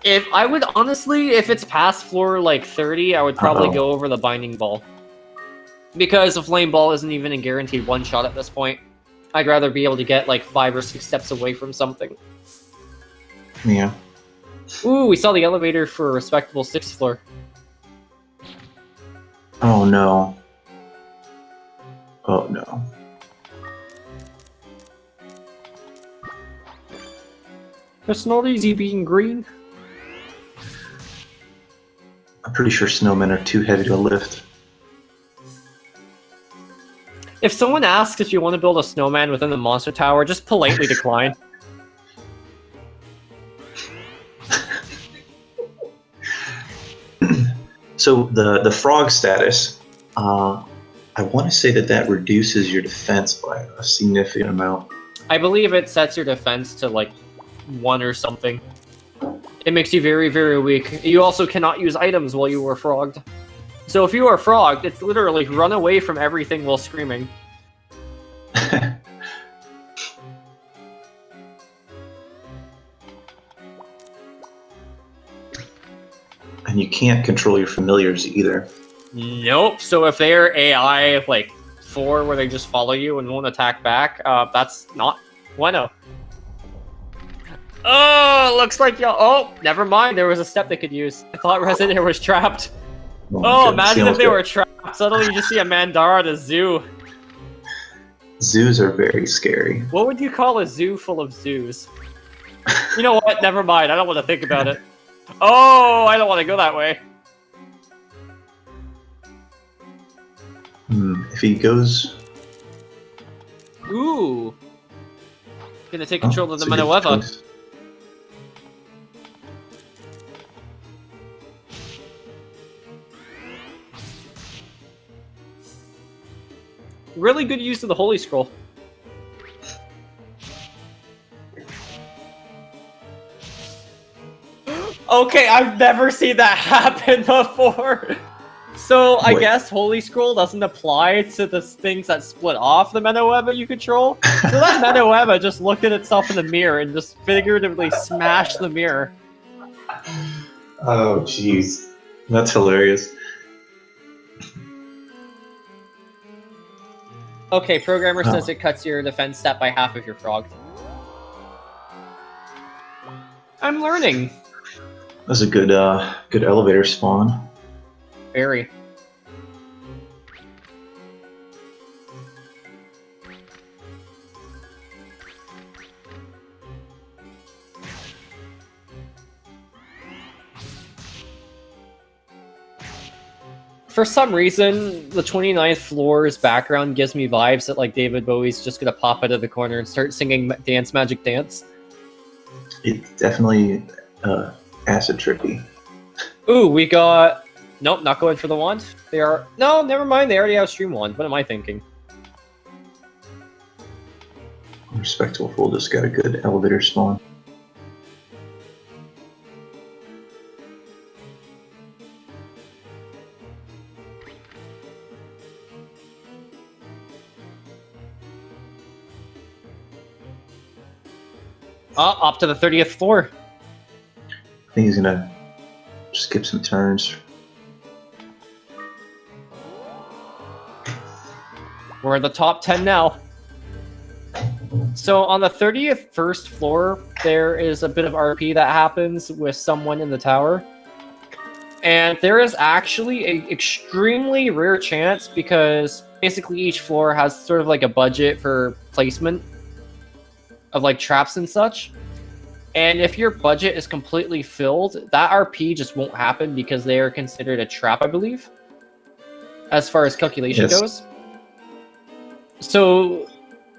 If I would honestly, if it's past floor like 30, I would probably go over the binding ball. Because a flame ball isn't even a guaranteed one shot at this point. I'd rather be able to get like 5 or 6 steps away from something. Yeah. Ooh, we saw the elevator for Respectable 6th floor. Oh no. Oh no. It's not easy being green. I'm pretty sure snowmen are too heavy to lift. If someone asks if you want to build a snowman within the monster tower, just politely decline. So the frog status, I want to say that reduces your defense by a significant amount. I believe it sets your defense to like 1 or something. It makes you very, very weak. You also cannot use items while you are frogged. So if you are frogged, it's literally run away from everything while screaming. And you can't control your familiars either. Nope. So if they're AI like 4 where they just follow you and won't attack back, that's not bueno. Oh, looks like y'all. Oh, never mind. There was a step they could use. I thought Resonaire was trapped. Oh, imagine if they were trapped. Suddenly you just see a Mandara at a zoo. Zoos are very scary. What would you call a zoo full of zoos? You know what? Never mind. I don't want to think about it. Oh, I don't want to go that way. If he goes... Ooh. Gonna take control of the Menueva. Really good use of the Holy Scroll. Okay, I've never seen that happen before. So I guess Holy Scroll doesn't apply to the things that split off the Menueva you control. So that Menueva just looked at itself in the mirror and just figuratively smashed the mirror. Oh, jeez. That's hilarious. Okay, programmer says it cuts your defense stat by half if you're frogged. I'm learning. That's a good good elevator spawn. Very. For some reason, the 29th floor's background gives me vibes that like David Bowie's just gonna pop out of the corner and start singing Dance Magic Dance. It's definitely acid trippy. Ooh, we got... Nope, not going for the wand. They are... No, never mind, they already have Stream Wand. What am I thinking? RespectableFool just got a good elevator spawn. Up to the 30th floor. I think he's gonna skip some turns. We're in the top 10 now. So on the 31st floor, there is a bit of RP that happens with someone in the tower. And there is actually an extremely rare chance because basically each floor has sort of like a budget for placement of like traps and such. And if your budget is completely filled, that RP just won't happen because they are considered a trap, I believe, as far as calculation goes. So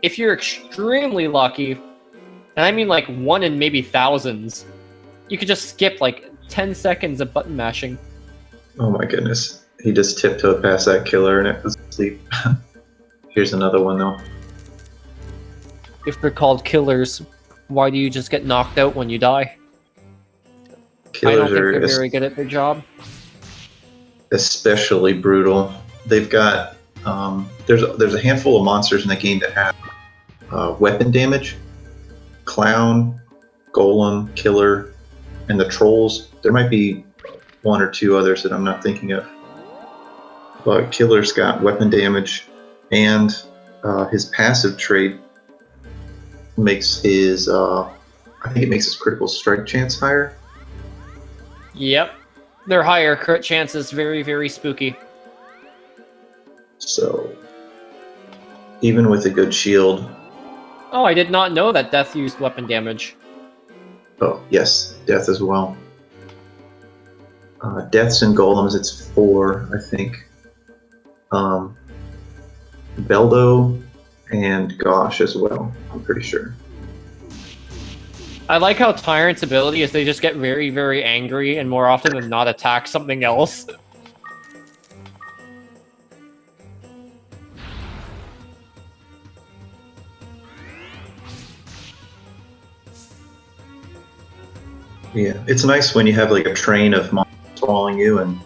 if you're extremely lucky, and I mean like 1 in maybe thousands, you could just skip like 10 seconds of button mashing. Oh my goodness. He just tiptoed past that killer and it was asleep. Here's another one though. If they're called killers, why do you just get knocked out when you die? Killers I don't think they're very good at their job. Especially brutal. They've got there's a handful of monsters in the game that have weapon damage. Clown, Golem, Killer, and the Trolls. There might be 1 or 2 others that I'm not thinking of. But Killer's got weapon damage, and his passive trait makes his I think it makes his critical strike chance higher. Yep. Their higher crit chance is very, very spooky. So even with a good shield. Oh, I did not know that Death used weapon damage. Oh, yes, Death as well. Deaths and Golems, it's 4, I think. Beldo and Gosh as well, I'm pretty sure. I like how Tyrant's ability is they just get very, very angry and more often than not attack something else. Yeah, it's nice when you have like a train of monsters following you and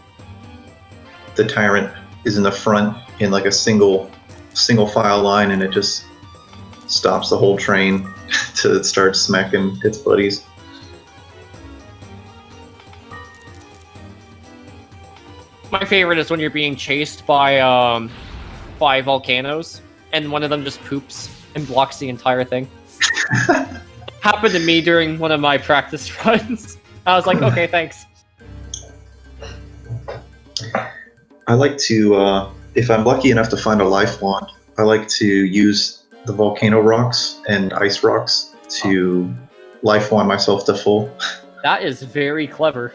the Tyrant is in the front in like a single file line and it just stops the whole train to start smacking its buddies. My favorite is when you're being chased by volcanoes, and one of them just poops and blocks the entire thing. Happened to me during one of my practice runs. I was like, okay, thanks. I like to, if I'm lucky enough to find a life wand, I like to use the volcano rocks and ice rocks to life wand myself to full. That is very clever.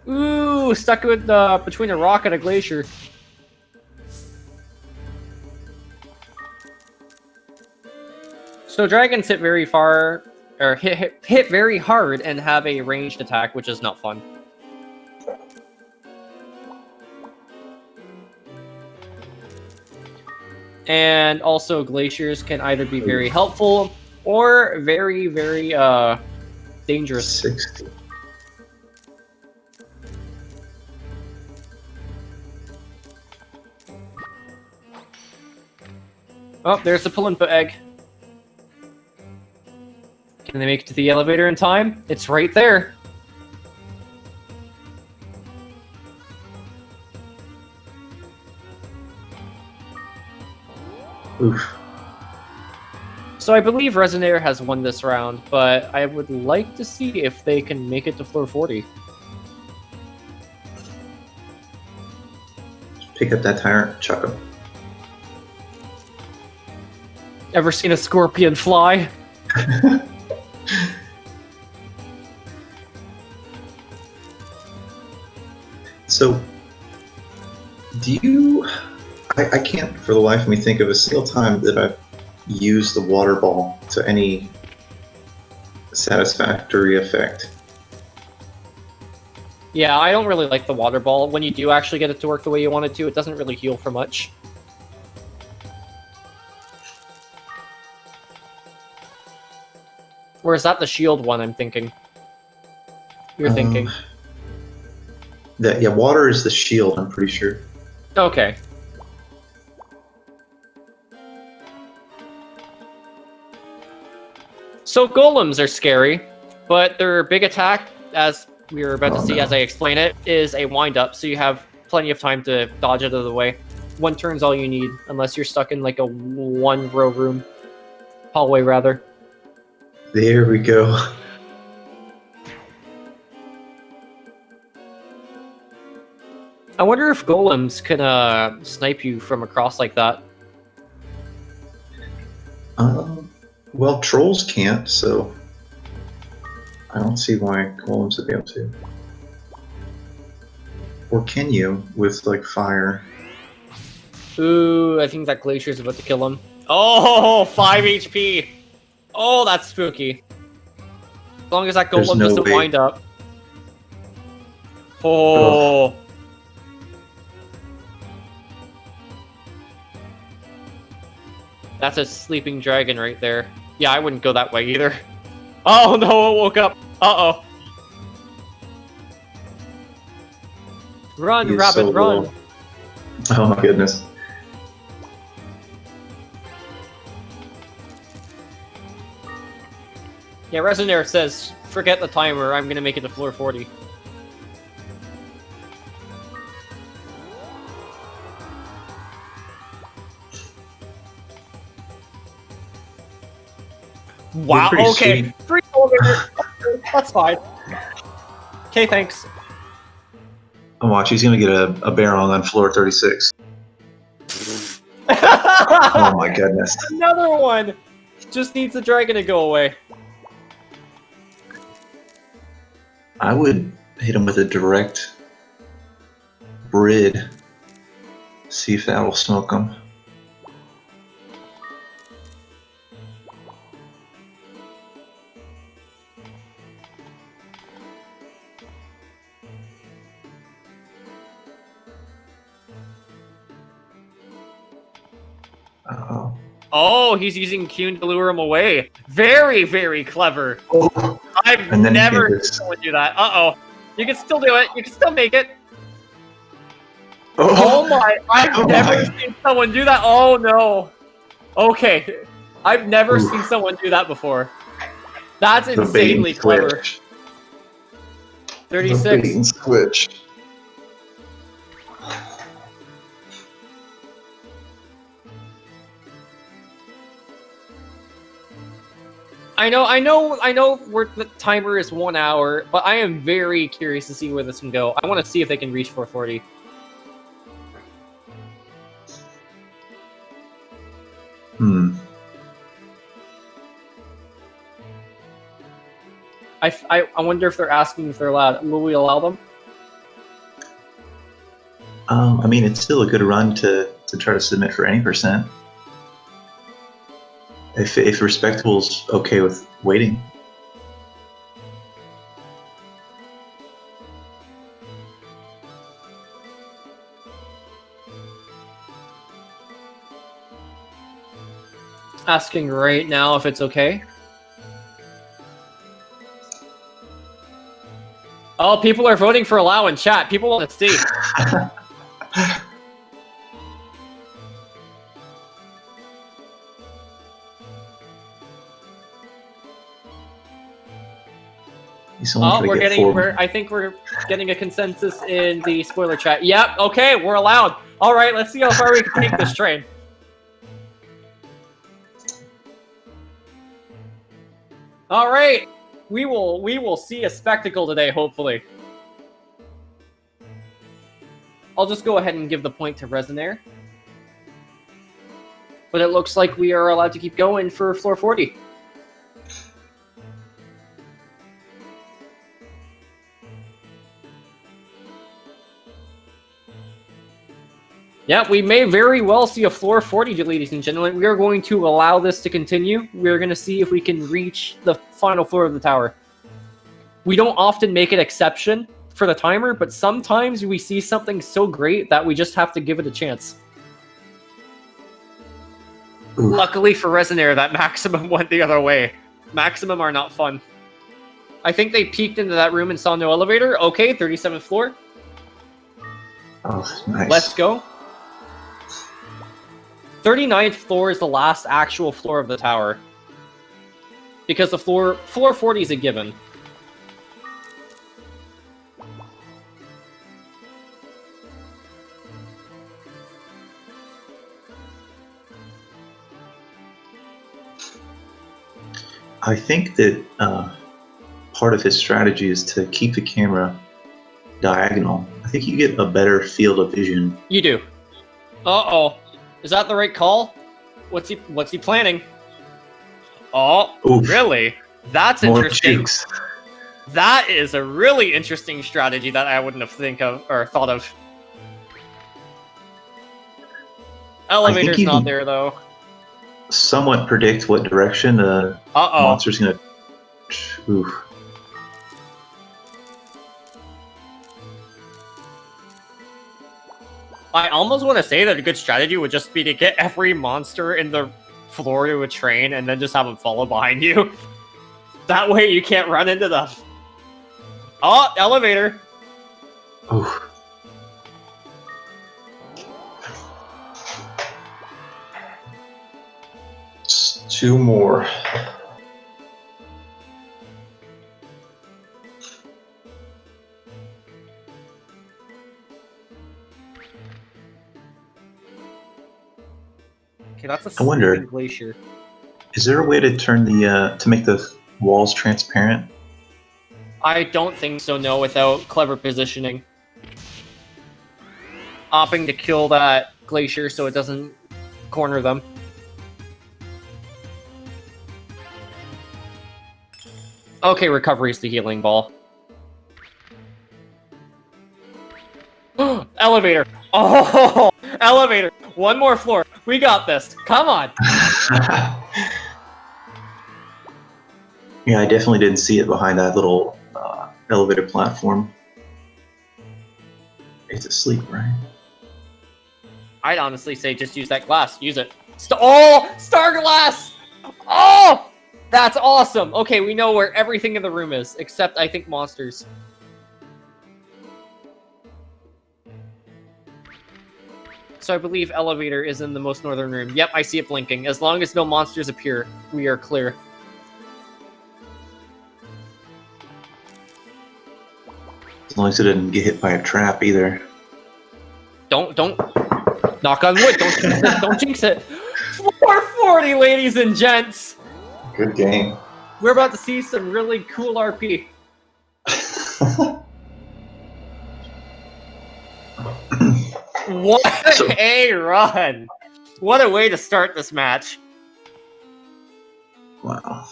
Ooh, stuck with between a rock and a glacier. So dragons hit very far, or hit very hard and have a ranged attack, which is not fun. And also glaciers can either be very helpful or very, very dangerous. 60. Oh, there's the Palimpa egg. Can they make it to the elevator in time? It's right there. Oof. So I believe Resonaire has won this round, but I would like to see if they can make it to floor 40. Pick up that tyrant, chuck him. Ever seen a scorpion fly? So, do you... I can't for the life of me think of a single time that I've used the water ball to any satisfactory effect. Yeah, I don't really like the water ball. When you do actually get it to work the way you want it to, it doesn't really heal for much. Or is that the shield one I'm thinking? You're thinking. Yeah, water is the shield, I'm pretty sure. Okay. So golems are scary, but their big attack, as we were about to see as I explain it, is a wind-up, so you have plenty of time to dodge it out of the way. One turn's all you need, unless you're stuck in like a one-row room. Hallway, rather. There we go. I wonder if golems can snipe you from across like that. Well, trolls can't, so I don't see why golems would be able to. Or can you, with, like, fire? Ooh, I think that glacier's about to kill him. Oh, 5 HP! Oh, that's spooky. As long as that golem no doesn't way. wind up. Oh. That's a sleeping dragon right there. Yeah, I wouldn't go that way either. Oh no, it woke up. Uh-oh. Run, He is rabbit, so run. low. Oh my goodness. Yeah, Resonaire says, forget the timer, I'm gonna make it to floor 40. Wow, pretty okay. sweet. 3 elevator. That's fine. Okay, thanks. Oh, watch, he's gonna get a barrel on floor 36. Oh my goodness. Another one! Just needs the dragon to go away. I would hit him with a direct brid. See if that will smoke him. Uh-oh. Oh, he's using Kyun to lure him away. Very, very clever. Oh, I've and then he never did seen this. someone do that. Uh-oh. You can still do it. You can still make it. Oh, Oh my, I've Oh never my. seen someone do that. Oh no. Okay. I've never Oof. seen someone do that before. That's the bait insanely and clever. switch. The bait 36. and switch. I know. The timer is 1 hour, but I am very curious to see where this can go. I want to see if they can reach 440. I wonder if they're asking if they're allowed. Will we allow them? I mean, it's still a good run to try to submit for any percent. If Respectable's okay with waiting. Asking right now if it's okay. Oh, people are voting for allow in chat. People want to see. I think we're getting a consensus in the spoiler chat. Yep, okay, we're allowed. All right, let's see how far we can take this train. All right, we will see a spectacle today, hopefully. I'll just go ahead and give the point to Resonaire. But it looks like we are allowed to keep going for floor 40. Yeah, we may very well see a floor 40, ladies and gentlemen. We are going to allow this to continue. We're going to see if we can reach the final floor of the tower. We don't often make an exception for the timer, but sometimes we see something so great that we just have to give it a chance. Ooh. Luckily for Resonaire, that Maximum went the other way. Maximum are not fun. I think they peeked into that room and saw no elevator. Okay, 37th floor. Oh, nice. Let's go. 39th floor is the last actual floor of the tower. Because the floor 40 is a given. I think that part of his strategy is to keep the camera diagonal. I think you get a better field of vision. You do. Uh-oh. Is that the right call? What's he planning? Oh, oof. Really? That's more interesting. Cheeks. That is a really interesting strategy that I wouldn't have thought of. Elevator's not there though. Somewhat predict what direction the monster's gonna. Oof. I almost want to say that a good strategy would just be to get every monster in the floor to a train and then just have them follow behind you. That way you can't run into them. Oh, elevator. Oof. Two more. Okay, that's a I wonder, glacier. Is there a way to turn the to make the walls transparent? I don't think so, no, without clever positioning. Opting to kill that glacier so it doesn't corner them. Okay, recovery is the healing ball. Elevator! Oh, elevator! One more floor. We got this. Come on. Yeah, I definitely didn't see it behind that little elevator platform. It's asleep, right? I'd honestly say just use that glass. Use it. Oh! Star glass! Oh! That's awesome! Okay, we know where everything in the room is, except, I think, monsters. So I believe elevator is in the most northern room. Yep, I see it blinking. As long as no monsters appear, we are clear. As long as it didn't get hit by a trap either. Don't. Knock on wood. Don't jinx it. Don't jinx it. 440, ladies and gents. Good game. We're about to see some really cool RP. What a run! What a way to start this match. Wow.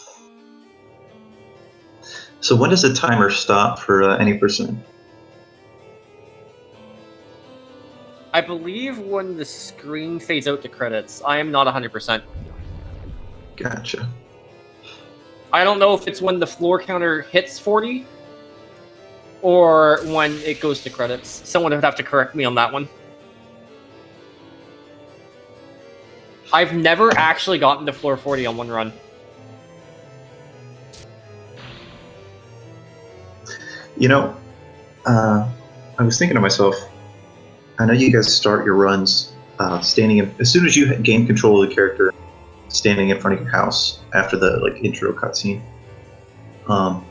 So when does the timer stop for any percent? I believe when the screen fades out to credits. I am not 100%. Gotcha. I don't know if it's when the floor counter hits 40 or when it goes to credits. Someone would have to correct me on that one. I've never actually gotten to floor 40 on one run. You know, I was thinking to myself, I know you guys start your runs standing in, as soon as you gain control of the character, standing in front of your house after the intro cutscene. How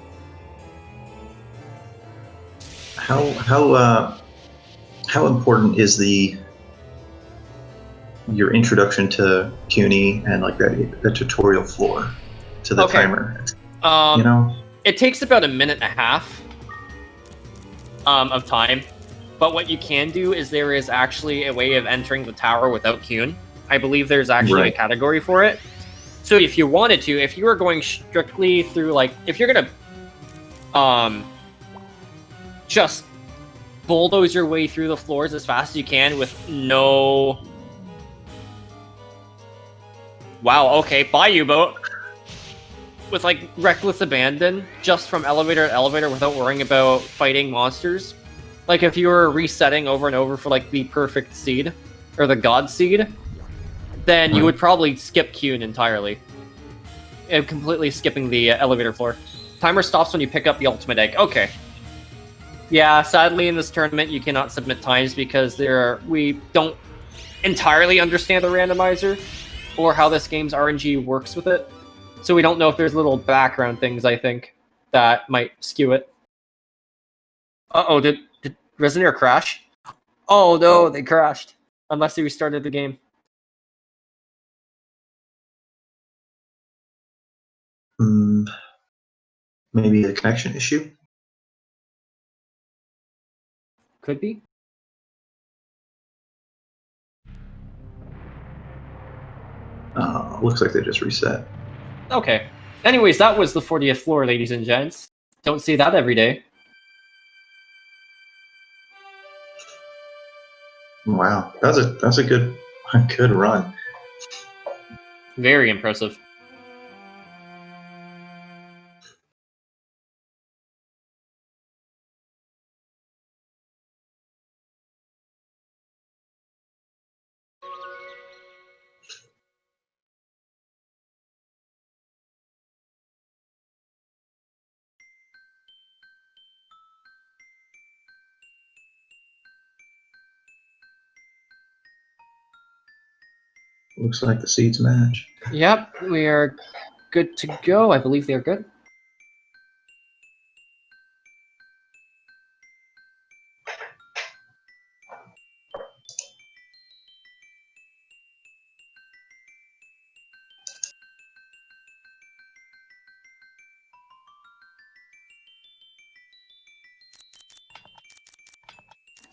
important is your introduction to CUNY and the tutorial floor to the timer? You know, it takes about a minute and a half of time. But what you can do is there is actually a way of entering the tower without Qn. I believe there's actually a category for it. So if you wanted to, if you were going strictly through, if you're going to just bulldoze your way through the floors as fast as you can with no... Wow, okay, bye U-boat. With, reckless abandon, just from elevator to elevator without worrying about fighting monsters. If you were resetting over and over for, the perfect seed, or the god seed, then you would probably skip Qn entirely. Completely skipping the elevator floor. Timer stops when you pick up the ultimate egg. Okay. Yeah, sadly in this tournament you cannot submit times because we don't entirely understand the randomizer, or how this game's RNG works with it. So we don't know if there's little background things, I think, that might skew it. Uh-oh, did Resonaire crash? Oh no, they crashed. Unless they restarted the game. Maybe a connection issue? Could be. Looks like they just reset. Okay. Anyways, that was the 40th floor, ladies and gents. Don't see that every day. Wow, that's a good run. Very impressive. Looks like the seeds match. Yep, we are good to go. I believe they're good.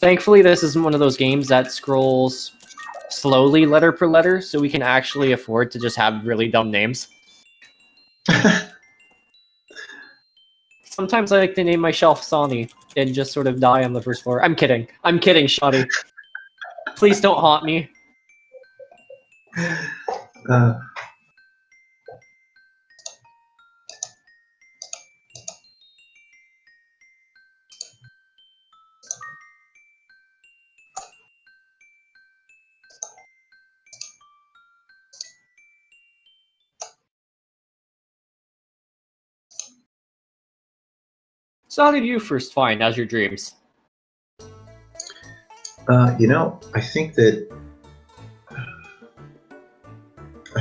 Thankfully, this isn't one of those games that scrolls slowly letter per letter, so we can actually afford to just have really dumb names. Sometimes I like to name my shelf Sonny and just sort of die on the first floor. I'm kidding. I'm kidding, Shoddy. Please don't haunt me. So how did you first find Azure Dreams? I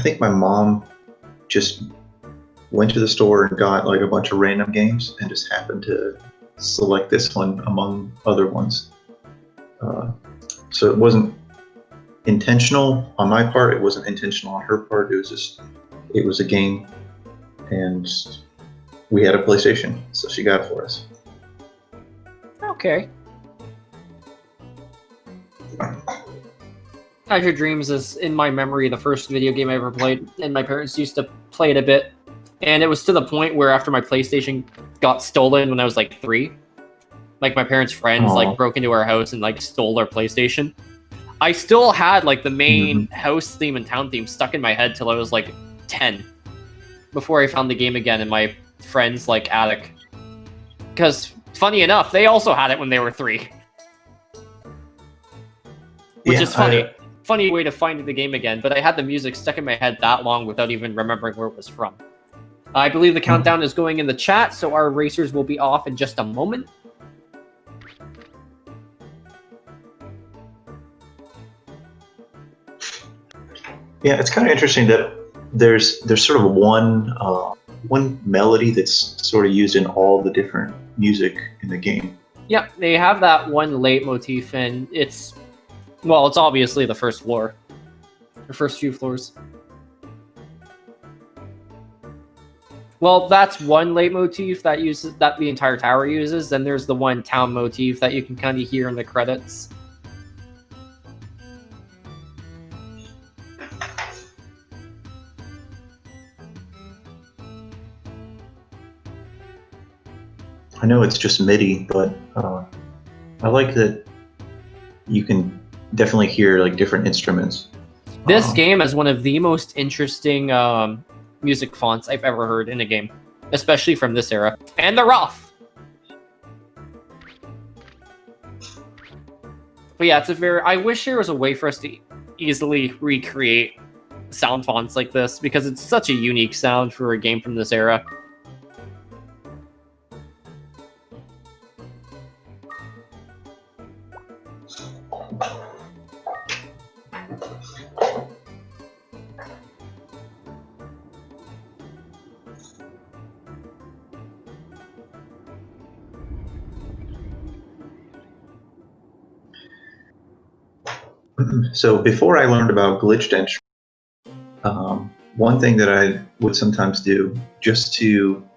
think my mom just went to the store and got a bunch of random games and just happened to select this one among other ones. So it wasn't intentional on my part. It wasn't intentional on her part. It was a game, and we had a PlayStation, so she got it for us. Okay. Azure Dreams is, in my memory, the first video game I ever played, and my parents used to play it a bit. And it was to the point where after my PlayStation got stolen when I was like 3, like my parents' friends like broke into our house and like stole our PlayStation. I still had like the main house theme and town theme stuck in my head till I was like 10, before I found the game again in my friend's like attic. Because funny enough, they also had it when they were 3, which is funny. Funny way to find the game again, but I had the music stuck in my head that long without even remembering where it was from. I believe the countdown is going in the chat, so our racers will be off in just a moment. Yeah, it's kind of interesting that there's sort of one melody that's sort of used in all the different music in the game. Yep, they have that one leitmotif, and it's obviously the first floor. The first few floors. Well, that's one leitmotif that the entire tower uses. Then there's the one town motif that you can kind of hear in the credits. I know it's just MIDI, but I like that you can definitely hear like different instruments. This game is one of the most interesting music fonts I've ever heard in a game, especially from this era. And they're rough. But yeah, I wish there was a way for us to easily recreate sound fonts like this, because it's such a unique sound for a game from this era. So before I learned about glitched entry, one thing that I would sometimes do just to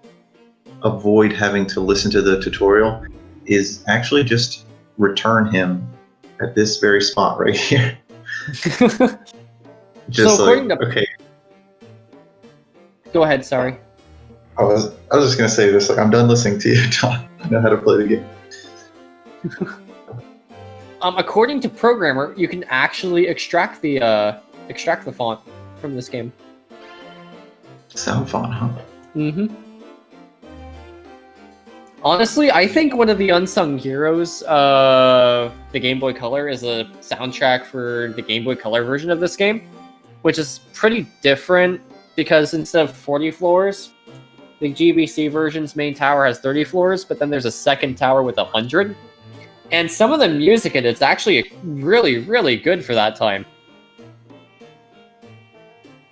avoid having to listen to the tutorial is actually just return him at this very spot right here. Just so like, okay. Go ahead, sorry. I was just gonna say this, like, I'm done listening to you talk. I know how to play the game. According to Programmer, you can actually extract the font from this game. Sound font, huh? Mm-hmm. Honestly, I think one of the unsung heroes of the Game Boy Color is a soundtrack for the Game Boy Color version of this game, which is pretty different because instead of 40 floors, the GBC version's main tower has 30 floors, but then there's a second tower with 100. And some of the music in it's actually really, really good for that time.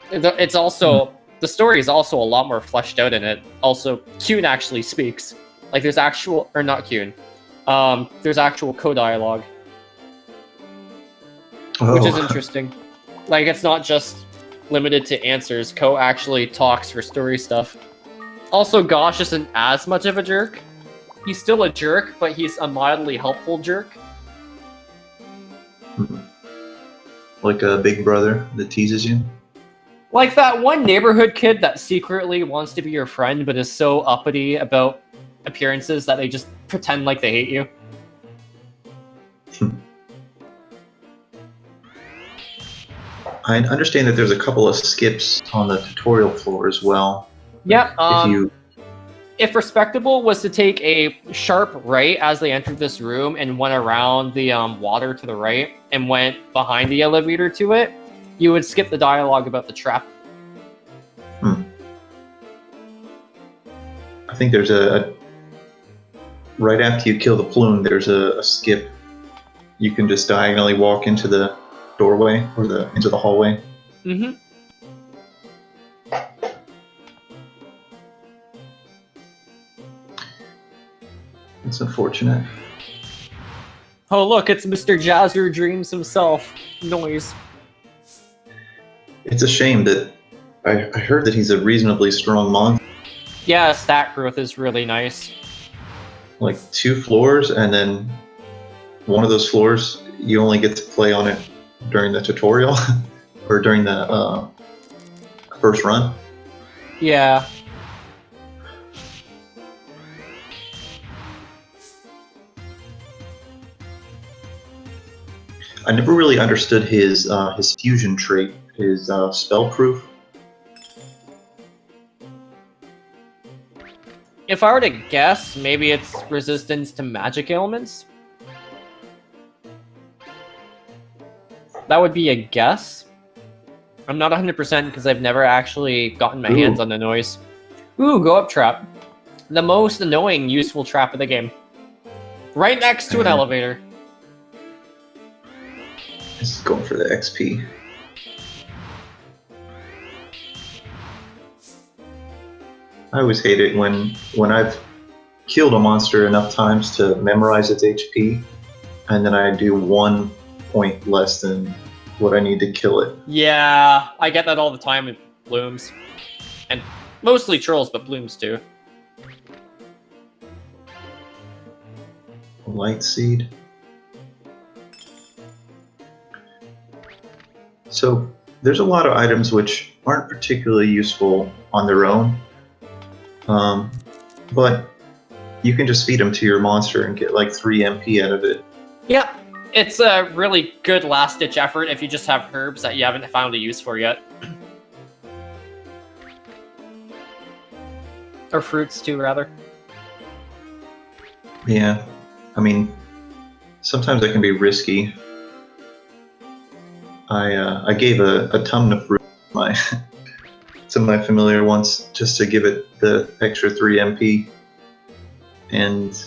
It's also, the story is also a lot more fleshed out in it. Also, Kyun actually speaks. Like, there's actual, or not Kyun, there's actual co-dialogue. Which is interesting. Like, it's not just limited to answers. Ko actually talks for story stuff. Also, Gosh isn't as much of a jerk. He's still a jerk, but he's a mildly helpful jerk. Like a big brother that teases you? Like that one neighborhood kid that secretly wants to be your friend, but is so uppity about appearances that they just pretend like they hate you. I understand that there's a couple of skips on the tutorial floor as well. Yep. If Respectable was to take a sharp right as they entered this room and went around the water to the right and went behind the elevator to it, you would skip the dialogue about the trap. I think there's right after you kill the plume, there's a skip. You can just diagonally walk into the doorway or into the hallway. Mm-hmm. It's unfortunate. Oh look, it's Mr. Azure Dreams himself. Noise. It's a shame that I heard that he's a reasonably strong monster. Yeah, stat growth is really nice. Like 2 floors, and then one of those floors you only get to play on it during the tutorial or during the first run. Yeah. I never really understood his fusion trait, his spell proof. If I were to guess, maybe it's resistance to magic ailments. That would be a guess. I'm not 100% because I've never actually gotten my hands on the noise. Ooh, go up trap. The most annoying useful trap of the game. Right next to an elevator. This is going for the XP. I always hate it when I've killed a monster enough times to memorize its HP, and then I do 1 point less than what I need to kill it. Yeah, I get that all the time with blooms. And mostly trolls, but blooms too. Light seed. So there's a lot of items which aren't particularly useful on their own, but you can just feed them to your monster and get like 3 MP out of it. Yep, it's a really good last-ditch effort if you just have herbs that you haven't found a use for yet. Or fruits too, rather. Yeah, I mean, sometimes it can be risky. I gave a ton of fruit to my familiar once just to give it the extra 3 MP, and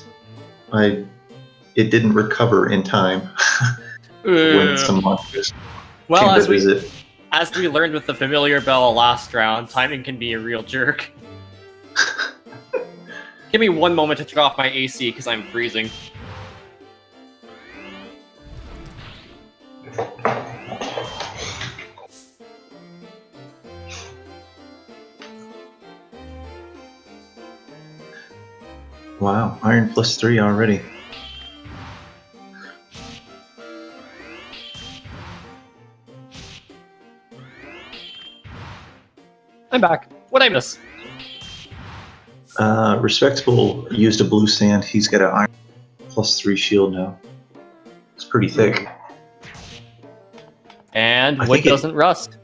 it didn't recover in time when some monsters came to visit. As we learned with the familiar bell last round, timing can be a real jerk. Give me 1 moment to turn off my AC because I'm freezing. Wow, iron +3 already. I'm back. What'd I miss? Respectable used a blue sand. He's got an iron +3 shield now. It's pretty thick. And wood doesn't rust.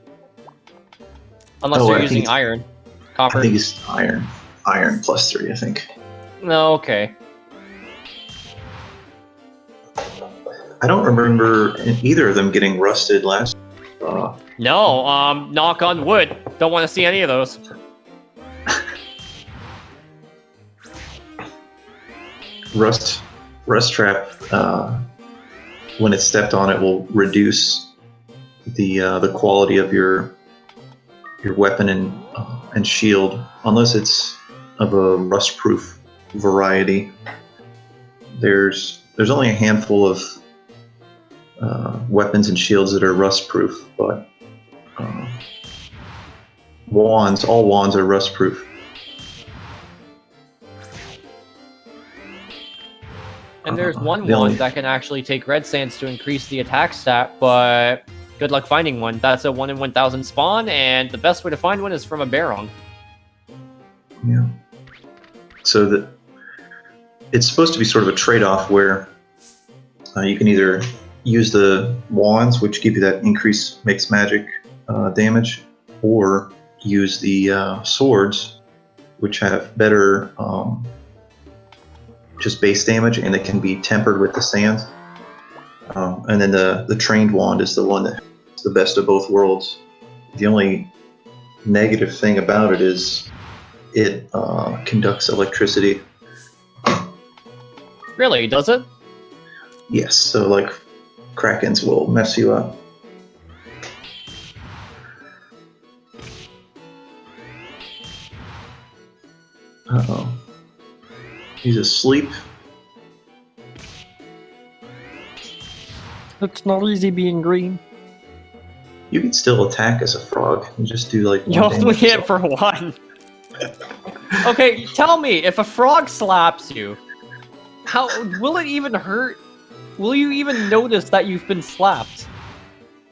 Unless you're using iron. Copper. I think it's iron. Iron +3, I think. No, okay. I don't remember either of them getting rusted last. No, knock on wood. Don't want to see any of those. Rust trap. When it's stepped on, it will reduce the quality of your weapon and shield, unless it's of a rust-proof variety. There's only a handful of weapons and shields that are rust-proof, but all wands are rust-proof. And there's one wand that can actually take red sands to increase the attack stat, but good luck finding one. That's a 1 in 1,000 spawn, and the best way to find one is from a Barong. Yeah. So it's supposed to be sort of a trade-off where you can either use the wands, which give you that increased mixed magic damage, or use the swords, which have better just base damage, and it can be tempered with the sand. And then the trained wand is the one that's the best of both worlds. The only negative thing about it is it conducts electricity. Really? Does it? Yes, so like Krakens will mess you up. Uh-oh. He's asleep. It's not easy being green. You can still attack as a frog. You just do like You only hit for 1. Okay, tell me, if a frog slaps you, how will it even hurt? Will you even notice that you've been slapped?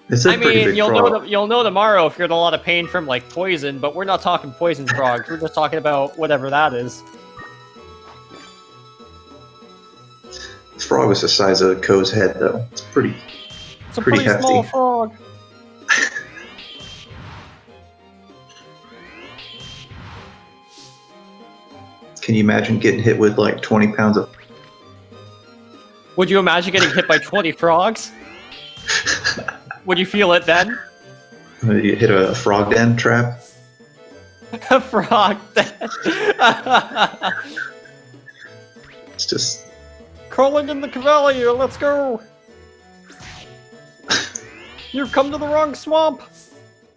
It's a I pretty mean, big you'll frog. you'll know tomorrow if you're in a lot of pain from like poison, but we're not talking poison frogs. We're just talking about whatever that is. This frog was the size of Ko's head, though. It's pretty It's a pretty pretty small hefty. frog. Can you imagine getting hit with like 20 pounds of? Would you imagine getting hit by 20 frogs? Would you feel it then? You hit a frog den trap? A frog. It's just Crawling in the Cavalier, let's go! You've come to the wrong swamp!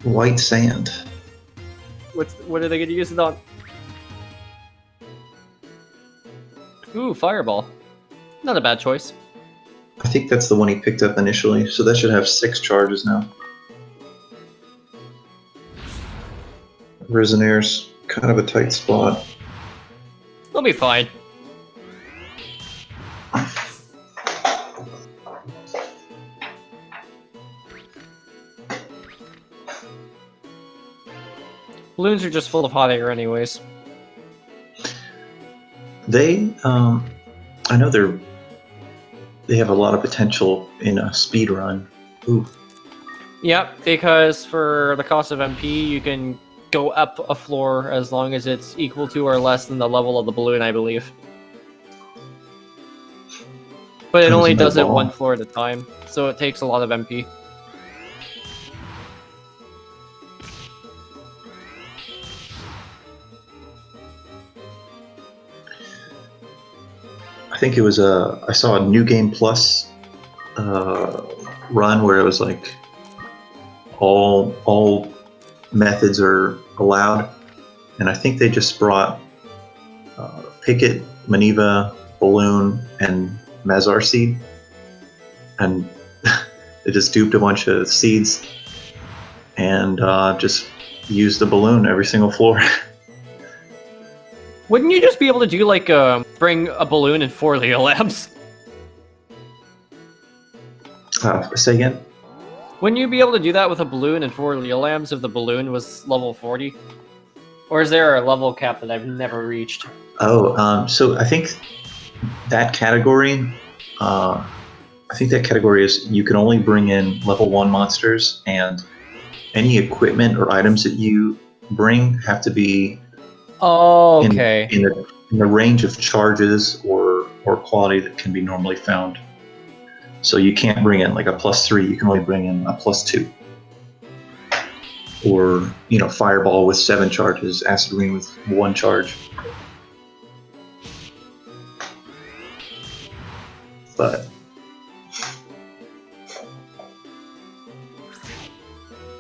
white sand. What are they gonna use it on? Ooh, Fireball. Not a bad choice. I think that's the one he picked up initially, so that should have 6 charges now. Resonaire's kind of a tight spot. They'll be fine. Balloons are just full of hot air anyways. They, I know they have a lot of potential in a speed run. Ooh, Yep, because for the cost of MP, you can go up a floor as long as it's equal to or less than the level of the balloon, I believe. But it Comes only in the does it ball. one floor at a time, so it takes a lot of MP. I think it was I saw a New Game Plus run where it was like all methods are allowed, and I think they just brought Picket, Maniva, Balloon, and Mazar Seed, and they just duped a bunch of seeds and just used the balloon every single floor. Wouldn't you just be able to do like bring a balloon and 4 Leo lamps? Say again? Wouldn't you be able to do that with a balloon and 4 Leo lamps if the balloon was level 40? Or is there a level cap that I've never reached? Oh, so I think that category, is you can only bring in level 1 monsters, and any equipment or items that you bring have to be Oh, okay. in the range of charges or quality that can be normally found. So you can't bring in like a +3, you can only bring in a +2. Or, Fireball with 7 charges, Acid Rain with 1 charge. But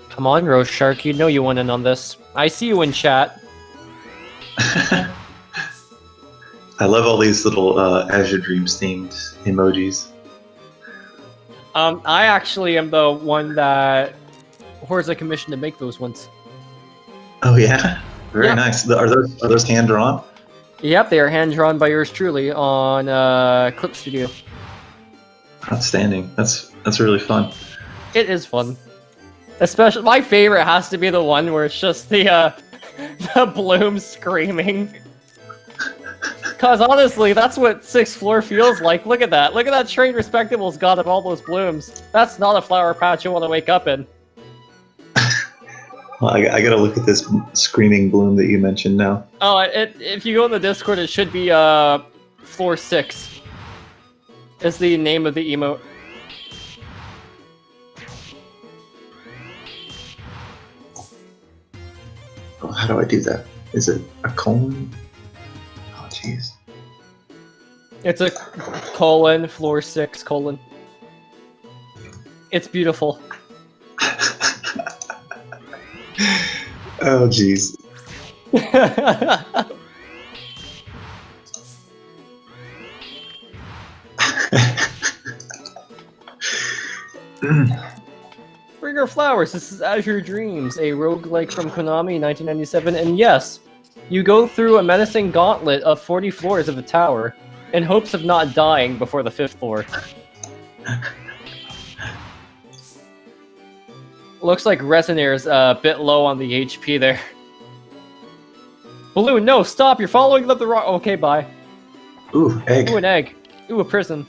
Come on, Rose Shark, you know you went in on this. I see you in chat. I love all these little Azure Dreams themed emojis. I actually am the one that Horza commissioned to make those ones. Oh yeah, very Yeah. nice. Are those hand drawn? Yep, they are hand-drawn by yours truly on Clip Studio. Outstanding. That's really fun. It is fun. Especially, my favorite has to be the one where it's just the bloom screaming. Cause honestly, that's what 6th floor feels like. Look at that. Look at that train Respectable's got of all those blooms. That's not a flower patch you want to wake up in. Well, I gotta look at this screaming bloom that you mentioned now. Oh, if you go in the Discord, it should be floor 6. Is the name of the emote. Oh, how do I do that? Is it a colon? Oh, jeez. It's a colon, floor 6, colon. It's beautiful. Oh, jeez. Bring her flowers. This is Azure Dreams, a roguelike from Konami, 1997, and yes, You go through a menacing gauntlet of 40 floors of a tower in hopes of not dying before the 5th floor. Looks like Resonaire's a bit low on the HP there. Balloon, no, stop! You're following up the wrong... Okay, bye. Ooh, egg. Ooh, an egg. Ooh, a prison.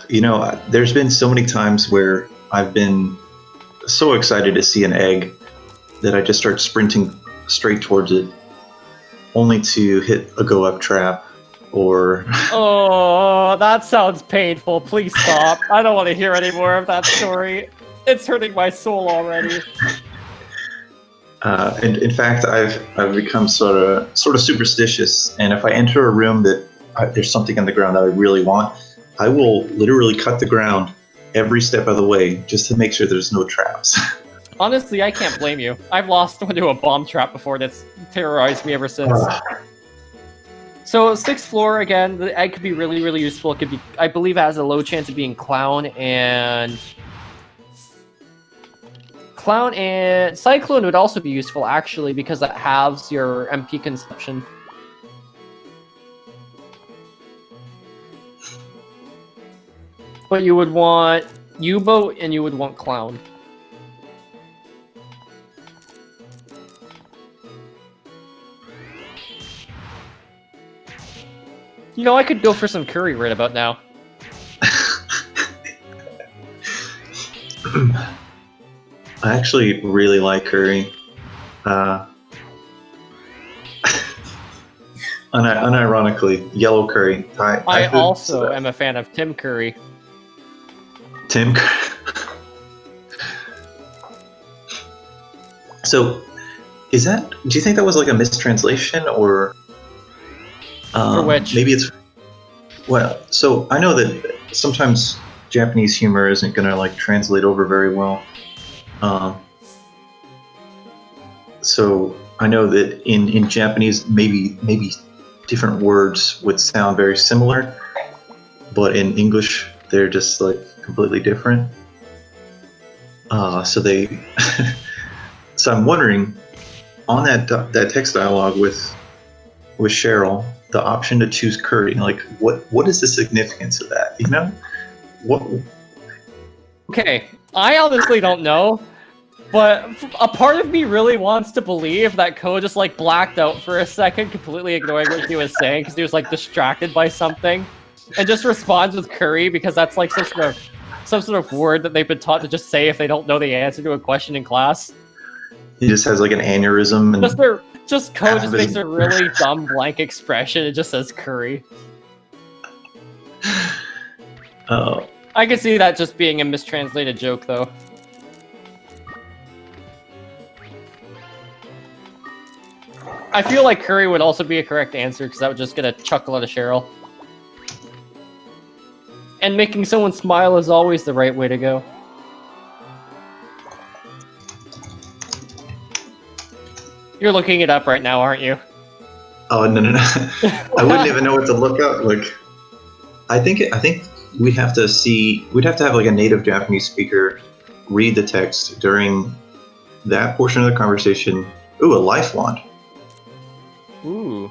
You know, there's been so many times where I've been so excited to see an egg that I just start sprinting straight towards it, only to hit a go-up trap, or... Oh, that sounds painful. Please stop. I don't want to hear any more of that story. It's hurting my soul already. And in fact, I've become sort of superstitious, and if I enter a room that there's something on the ground that I really want, I will literally cut the ground every step of the way just to make sure there's no traps. Honestly, I can't blame you. I've lost one to a bomb trap before that's terrorized me ever since. So 6th floor again, the egg could be really, really useful. It could be, I believe, it has a low chance of being Clown and Cyclone would also be useful actually because that halves your MP consumption. But you would want U-boat and you would want Clown. You know, I could go for some curry right about now. I actually really like curry. Unironically, yellow curry. I also am a fan of Tim Curry. Tim. So, is that? Do you think that was like a mistranslation, or for which? Maybe it's. Well, so I know that sometimes Japanese humor isn't gonna like translate over very well. So I know that in Japanese, maybe different words would sound very similar, but in English they're just like completely different. So they, so I'm wondering, on that text dialogue with Cheryl, the option to choose curry, like what is the significance of that? You know, what? Okay, I honestly don't know, but a part of me really wants to believe that Ko just like blacked out for a second, completely ignoring what he was saying because he was like distracted by something, and just responds with curry because that's like some sort of word that they've been taught to just say if they don't know the answer to a question in class. He just has like an aneurysm, and Ko just makes a really dumb blank expression. It just says curry. Oh. I could see that just being a mistranslated joke, though. I feel like curry would also be a correct answer, because that would just get a chuckle out of Cheryl. And making someone smile is always the right way to go. You're looking it up right now, aren't you? Oh no! I wouldn't even know what to look up. Like, I think we'd have to have like a native Japanese speaker read the text during that portion of the conversation. Ooh, a life wand. Ooh.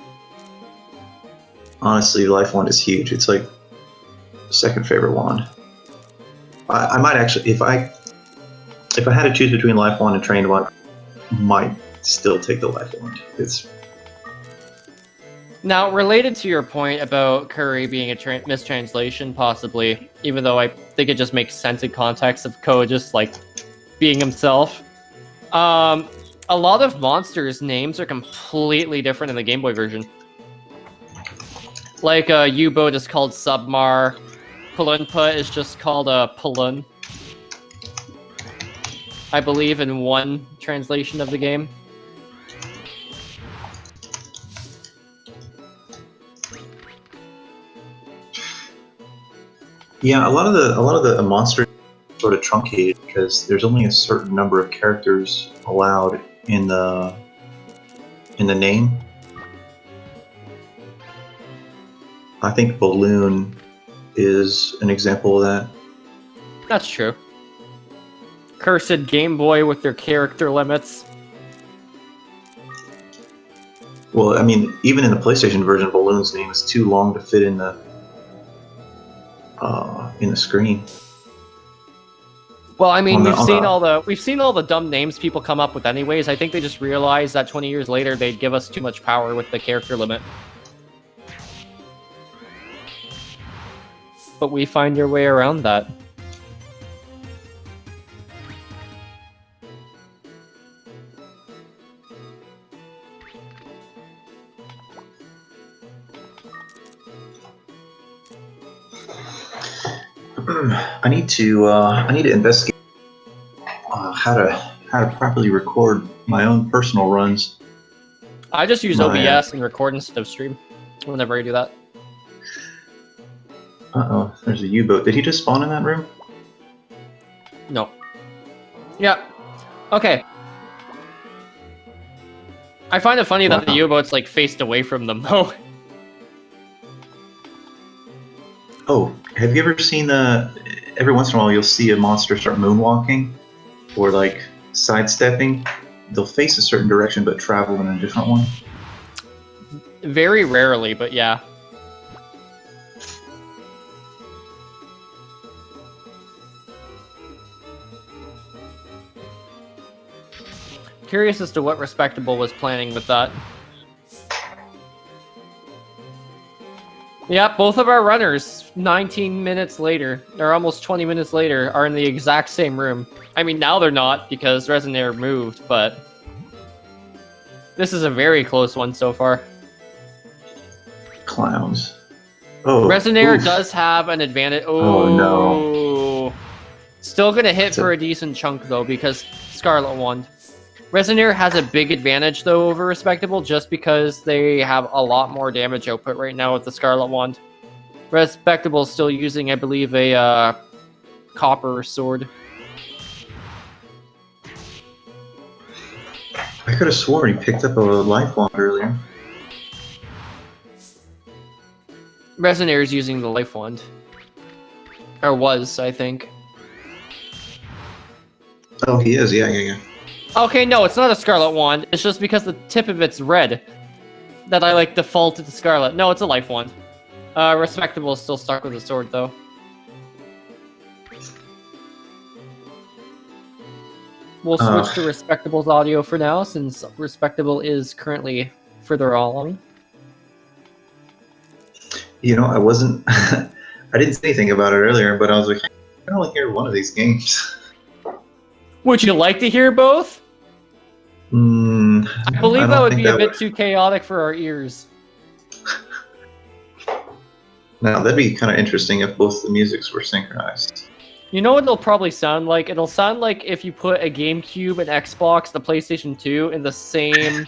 Honestly, life wand is huge. It's like second favorite wand. I might actually, if I had to choose between life wand and trained wand, might still take the life wand. It's now related to your point about curry being a mistranslation, possibly, even though I think it just makes sense in context of Ko just like being himself. A lot of monsters' names are completely different in the Game Boy version. Like U-boat is called Submar. Palunpa is just called Palun. I believe in one translation of the game. Yeah, a lot of the monsters sort of truncated because there's only a certain number of characters allowed in the name. I think Balloon is an example of that. That's true. Cursed Game Boy with their character limits. Well, I mean, even in the PlayStation version, Balloon's name is too long to fit in the screen. Well, I mean, On the- we've on seen the- all the dumb names people come up with anyways. I think they just realized that 20 years later they'd give us too much power with the character limit. But we find your way around that. I need to investigate how to properly record my own personal runs. I just use OBS and record instead of stream whenever I do that. Uh-oh, there's a U-boat. Did he just spawn in that room? No. Yeah. Okay. I find it funny that the U-boat's like faced away from them though. Oh, have you ever seen every once in a while you'll see a monster start moonwalking or like sidestepping? They'll face a certain direction but travel in a different one. Very rarely, but yeah. Curious as to what Respectable was planning with that. Yeah, both of our runners, 19 minutes later, or almost 20 minutes later, are in the exact same room. I mean, now they're not, because Resonaire moved, but... this is a very close one so far. Clowns. Oh, Resonaire does have an advantage. Oh, no. Still gonna hit for a decent chunk, though, because Scarlet Wand. Resonaire has a big advantage, though, over Respectable, just because they have a lot more damage output right now with the Scarlet Wand. Respectable is still using, I believe, a copper sword. I could have sworn he picked up a life wand earlier. Resonaire is using the life wand. Or was, I think. Oh, he is, yeah. Okay, no, it's not a Scarlet Wand. It's just because the tip of it's red that I, like, defaulted to Scarlet. No, it's a life wand. Respectable is still stuck with the sword, though. We'll switch to Respectable's audio for now, since Respectable is currently further along. You know, I wasn't... I didn't say anything about it earlier, but I was like, I only hear one of these games. Would you like to hear both? I believe that would be a bit too chaotic for our ears. Now, that'd be kind of interesting if both the musics were synchronized. You know what it'll probably sound like? It'll sound like if you put a GameCube, an Xbox, the PlayStation 2 in the same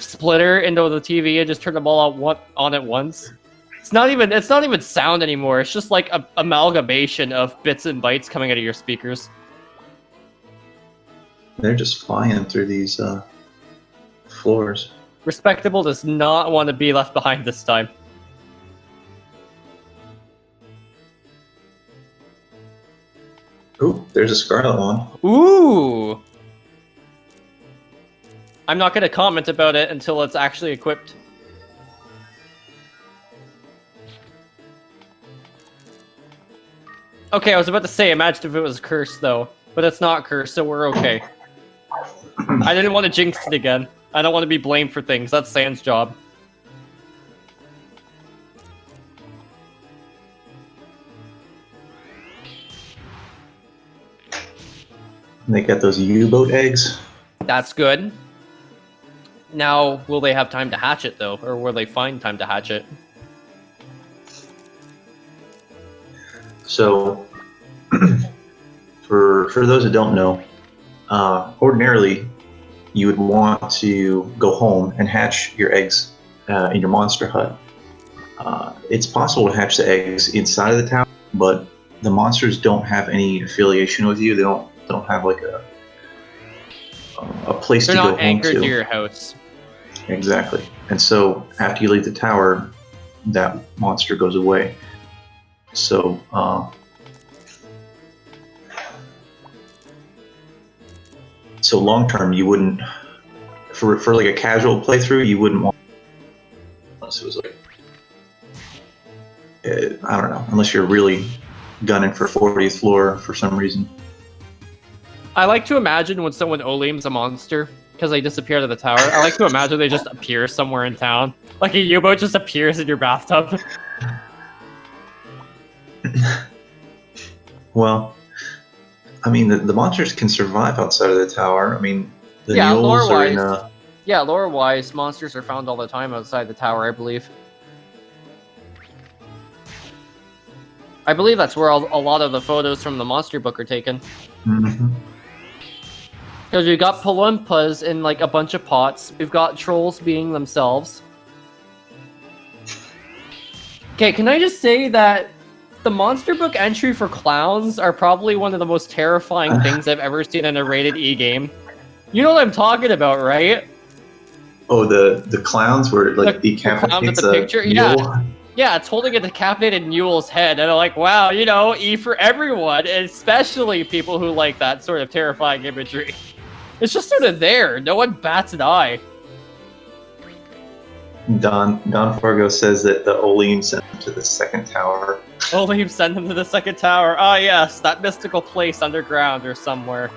splitter into the TV and just turn them all on at once. It's not even sound anymore. It's just like a amalgamation of bits and bytes coming out of your speakers. They're just flying through these floors. Respectable does not want to be left behind this time. Ooh, there's a Scarlet one. Ooh! I'm not going to comment about it until it's actually equipped. Okay, I was about to say, imagine if it was cursed, though. But it's not cursed, so we're okay. I didn't want to jinx it again. I don't want to be blamed for things. That's Sans' job. They got those U-boat eggs. That's good. Now, will they have time to hatch it, though? Or will they find time to hatch it? So, for those that don't know, ordinarily, you would want to go home and hatch your eggs in your monster hut. It's possible to hatch the eggs inside of the tower, but the monsters don't have any affiliation with you. They don't have like a place to go home to. They're not anchored to your house. Exactly. And so after you leave the tower, that monster goes away. So long term, you wouldn't for like a casual playthrough, you wouldn't want unless it was like I don't know, unless you're really gunning for 40th floor for some reason. I like to imagine when someone Oleem's a monster because they disappear out of the tower. I like to imagine they just appear somewhere in town, like a U-boat just appears in your bathtub. Well, I mean, the monsters can survive outside of the tower. I mean, the Yeah, mules are in lore-wise. Yeah, lore-wise, monsters are found all the time outside the tower, I believe. I believe that's where a lot of the photos from the monster book are taken. Mhm. Because we've got Palumpas in like a bunch of pots. We've got trolls being themselves. Okay, can I just say that the monster book entry for clowns are probably one of the most terrifying things I've ever seen in a rated E game. You know what I'm talking about, right? Oh, the clowns where it like The clown with decapitates the a picture? mule? Yeah, it's holding a decapitated mule's head, and I'm like, wow, you know, E for everyone, especially people who like that sort of terrifying imagery. It's just sort of there. No one bats an eye. Don Fargo says that the Oleem sent him to the second tower. Oleem sent him to the second tower. Ah, yes, that mystical place underground or somewhere.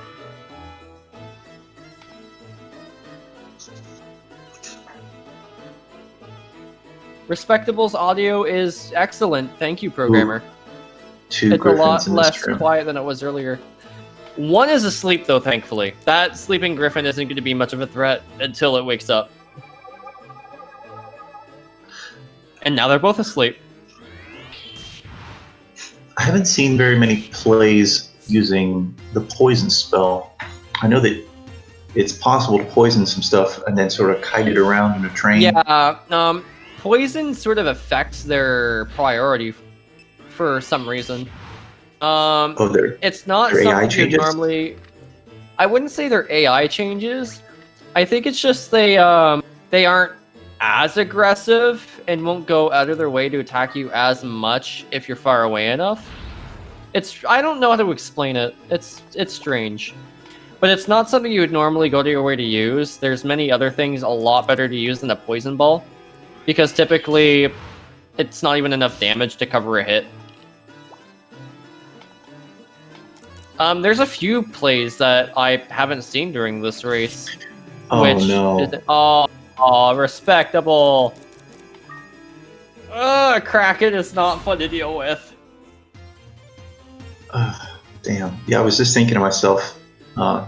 Respectable's audio is excellent. Thank you, programmer. Two It's a lot griffins in less this room. quiet than it was earlier. One is asleep, though, thankfully. That sleeping griffin isn't going to be much of a threat until it wakes up. And now they're both asleep. I haven't seen very many plays using the poison spell. I know that it's possible to poison some stuff and then sort of kite it around in a train. Yeah, poison sort of affects their priority for some reason. It's not their AI something you changes? normally. I wouldn't say their AI changes. I think it's just they aren't as aggressive and won't go out of their way to attack you as much if you're far away enough. I don't know how to explain it. It's strange. But it's not something you would normally go to your way to use. There's many other things a lot better to use than a poison ball. Because typically, it's not even enough damage to cover a hit. There's a few plays that I haven't seen during this race. Oh, no. Respectable. Kraken is not fun to deal with. Damn. Yeah, I was just thinking to myself, the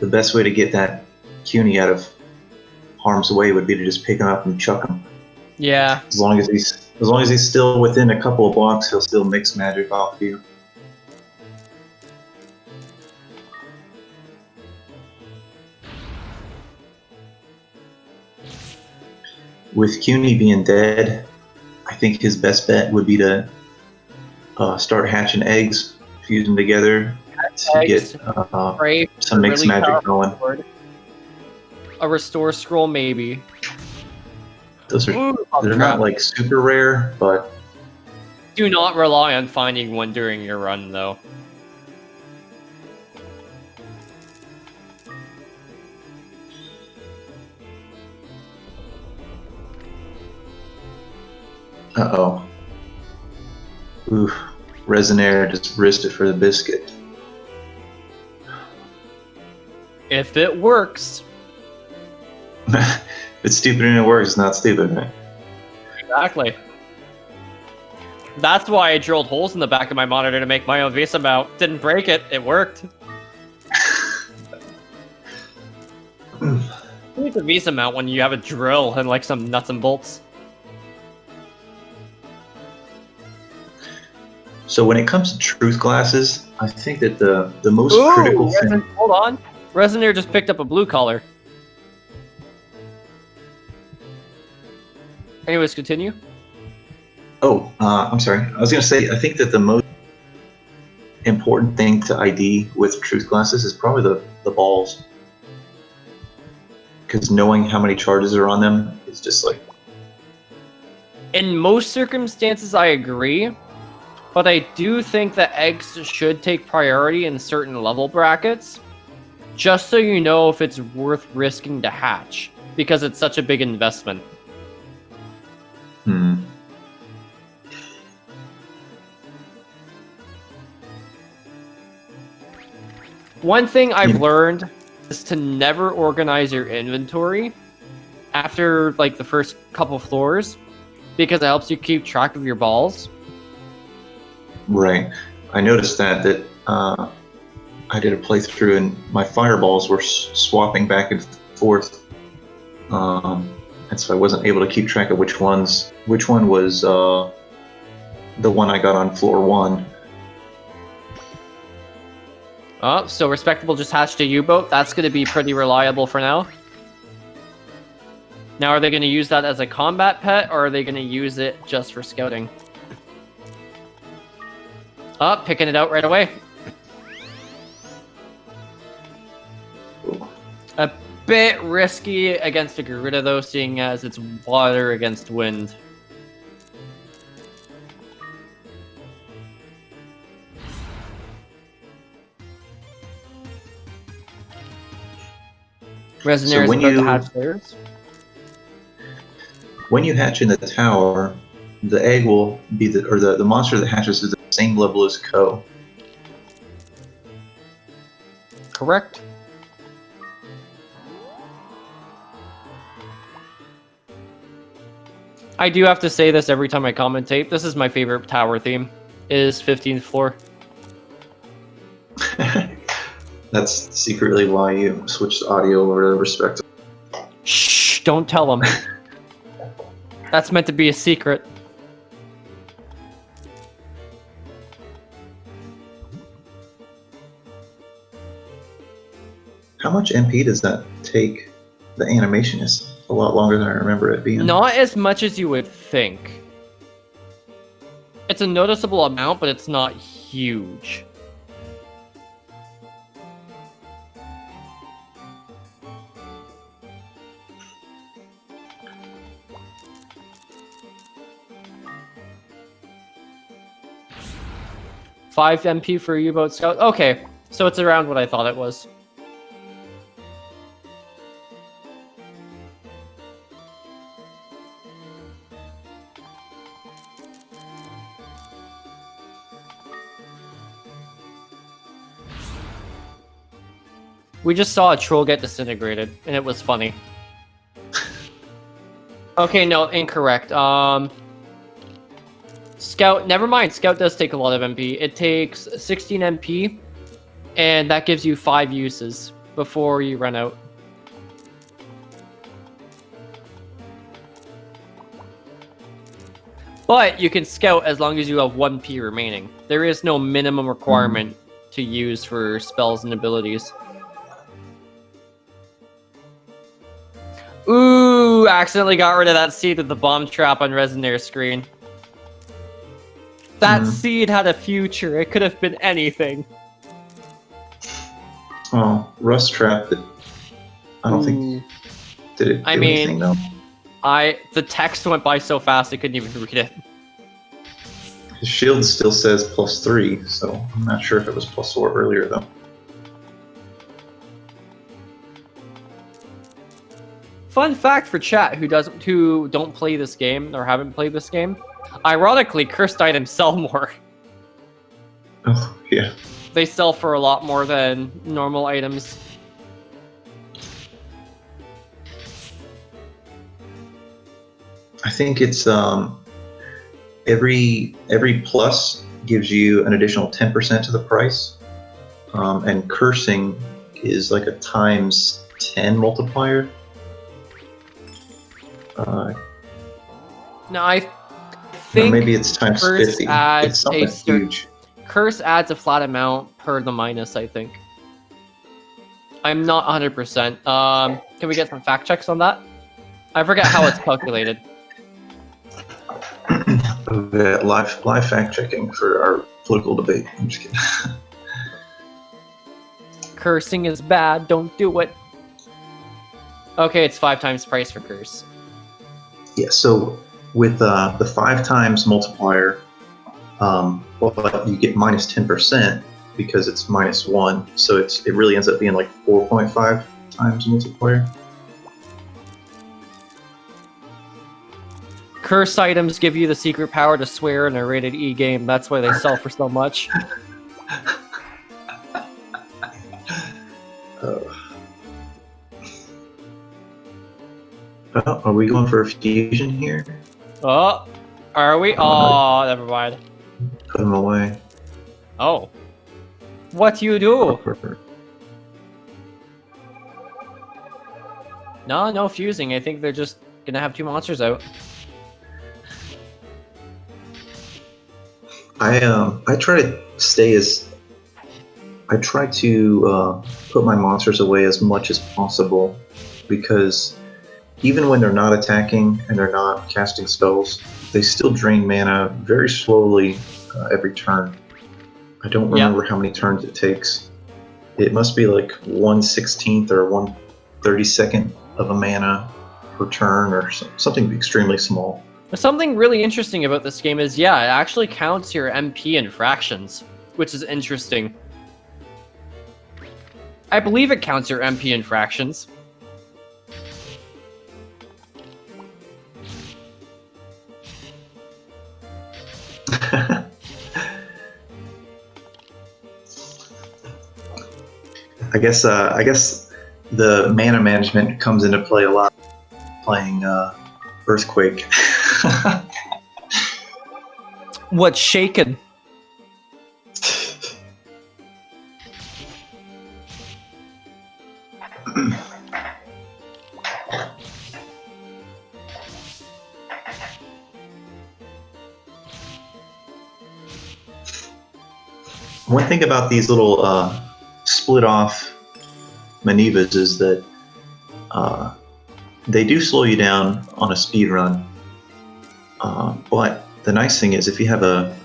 best way to get that CUNY out of harm's way would be to just pick him up and chuck him. Yeah. As long as he's still within a couple of blocks, he'll still mix magic off you. With CUNY being dead, I think his best bet would be to start hatching eggs, fuse them together to get some mixed really magic going. Word. A restore scroll, maybe. Those are they're not like super rare, but do not rely on finding one during your run, though. uh-oh. Oof. Resonaire just risked it for the biscuit. If it works. If it's stupid and it works, it's not stupid, right? Exactly. That's why I drilled holes in the back of my monitor to make my own Visa mount. Didn't break it. It worked. You need a Visa mount when you have a drill and like some nuts and bolts. So when it comes to truth glasses, I think that the most critical thing... Hold on. Resonaire just picked up a blue collar. Anyways, continue. Oh, I'm sorry. I was going to say, I think that the most important thing to ID with truth glasses is probably the balls. Because knowing how many charges are on them is just like... In most circumstances, I agree. But I do think that eggs should take priority in certain level brackets. just so you know if it's worth risking to hatch, because it's such a big investment. Hmm. One thing I've learned is to never organize your inventory after like the first couple floors, because it helps you keep track of your balls. Right. I noticed that I did a playthrough and my fireballs were swapping back and forth, and so I wasn't able to keep track of which one was the one I got on floor 1. Oh, so Respectable just hatched a U-boat. That's going to be pretty reliable for now. Now, are they going to use that as a combat pet, or are they going to use it just for scouting? Oh, picking it out right away. A bit risky against a Garuda, though, seeing as it's water against wind. Resonaire is about to hatch theirs. When you hatch in the tower, the egg will be the monster that hatches is the same level as Co. Correct. I do have to say this every time I commentate. This is my favorite tower theme, is 15th floor. That's secretly why you switched the audio over to Respectable. Shh, don't tell them. That's meant to be a secret. How much MP does that take? The animation is a lot longer than I remember it being. Not as much as you would think. It's a noticeable amount, but it's not huge. $5 MP for a U-boat scout. Okay, so it's around what I thought it was. We just saw a troll get disintegrated, and it was funny. Okay, no, incorrect. Scout, never mind. Scout does take a lot of MP. It takes 16 MP, and that gives you 5 uses before you run out. But you can scout as long as you have 1 P remaining. There is no minimum requirement to use for spells and abilities. Ooh, accidentally got rid of that seed with the bomb trap on Resonaire's screen. That seed had a future. It could have been anything. Oh, Rust Trap. I don't think... Did it do anything, though? The text went by so fast I couldn't even read it. His shield still says +3, so I'm not sure if it was +4 earlier, though. Fun fact for chat who don't play this game or haven't played this game. Ironically, cursed items sell more. Oh, yeah. They sell for a lot more than normal items. I think it's every plus gives you an additional 10% to the price, and cursing is like a ×10 multiplier. No, I think maybe it's ×50. It's something huge. Curse adds a flat amount per the minus, I think. I'm not 100%. Can we get some fact checks on that? I forget how it's calculated. Live fact checking for our political debate. I'm just kidding. Cursing is bad. Don't do it. Okay, it's 5 times price for curse. Yeah, so with the 5 times multiplier, well, you get -10%, because it's -1, so it really ends up being like 4.5 times multiplayer. Curse items give you the secret power to swear in a rated E game. That's why they sell for so much. Well, are we going for a fusion here? Oh, are we? Oh, never mind. Put him away. Oh. What you do? No fusing. I think they're just gonna have 2 monsters out. I try to stay as... I try to put my monsters away as much as possible, because even when they're not attacking and they're not casting spells, they still drain mana very slowly every turn. I don't remember how many turns it takes. It must be like 1/16 or 1/32 of a mana per turn, or something extremely small. Something really interesting about this game is, yeah, it actually counts your MP in fractions, which is interesting. I believe it counts your MP in fractions. I guess the mana management comes into play a lot playing Earthquake. What's shaken? One thing about these little split off Manivas is that they do slow you down on a speed run. But the nice thing is, if you have a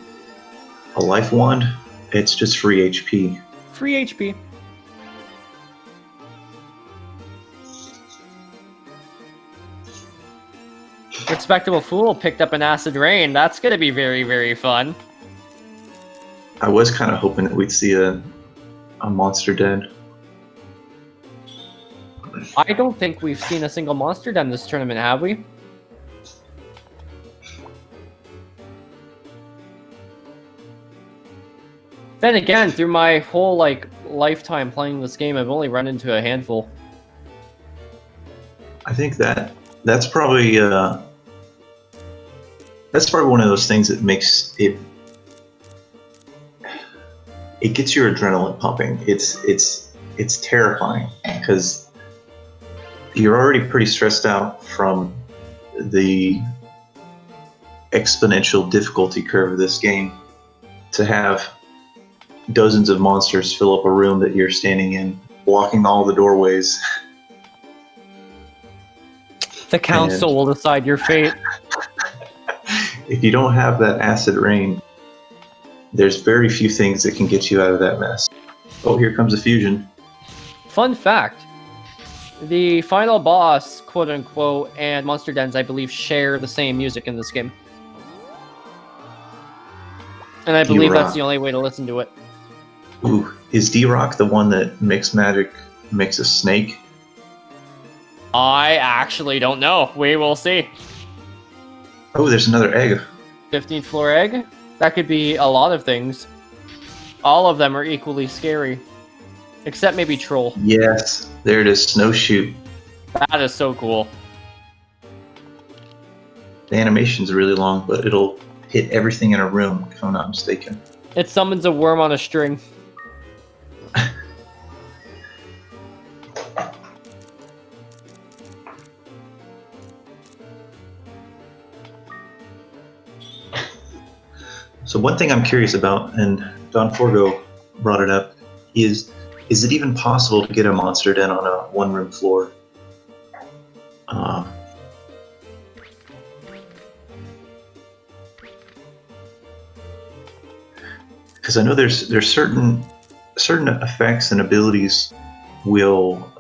life wand, it's just free HP. Free HP. RespectableFool picked up an acid rain. That's gonna be very, very fun. I was kind of hoping that we'd see a monster den. I don't think we've seen a single monster den this tournament, have we? Then again, through my whole lifetime playing this game, I've only run into a handful. I think that's probably one of those things that makes it. It gets your adrenaline pumping. It's terrifying because you're already pretty stressed out from the exponential difficulty curve of this game. To have dozens of monsters fill up a room that you're standing in, blocking all the doorways. The council will decide your fate. If you don't have that acid rain, there's very few things that can get you out of that mess. Oh, here comes a fusion. Fun fact. The final boss, quote-unquote, and monster dens, I believe, share the same music in this game. And I believe that's the only way to listen to it. Ooh, is D-Rock the one that Mixed Magic makes a snake? I actually don't know. We will see. Oh, there's another egg. 15th floor egg? That could be a lot of things. All of them are equally scary. Except maybe Troll. Yes, there it is, Snowshoot. That is so cool. The animation's really long, but it'll hit everything in a room, if I'm not mistaken. It summons a worm on a string. So one thing I'm curious about, and Don Forgo brought it up, is it even possible to get a monster den on a one-room floor? Because I know there's certain effects and abilities will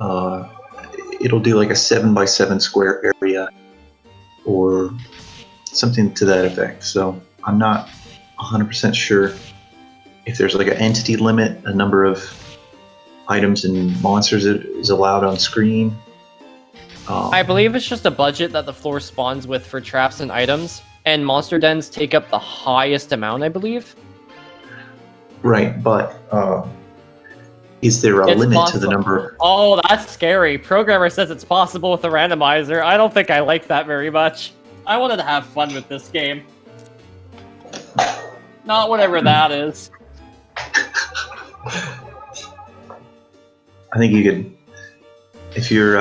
it'll do like a 7x7 square area or something to that effect. So I'm not 100% sure if there's like an entity limit, a number of items and monsters that is allowed on screen. I believe it's just a budget that the floor spawns with for traps and items, and monster dens take up the highest amount, I believe. Right, but is there a limit to the number? Oh, that's scary. Programmer says it's possible with a randomizer. I don't think I like that very much. I wanted to have fun with this game. Not whatever that is. I think you could, if you're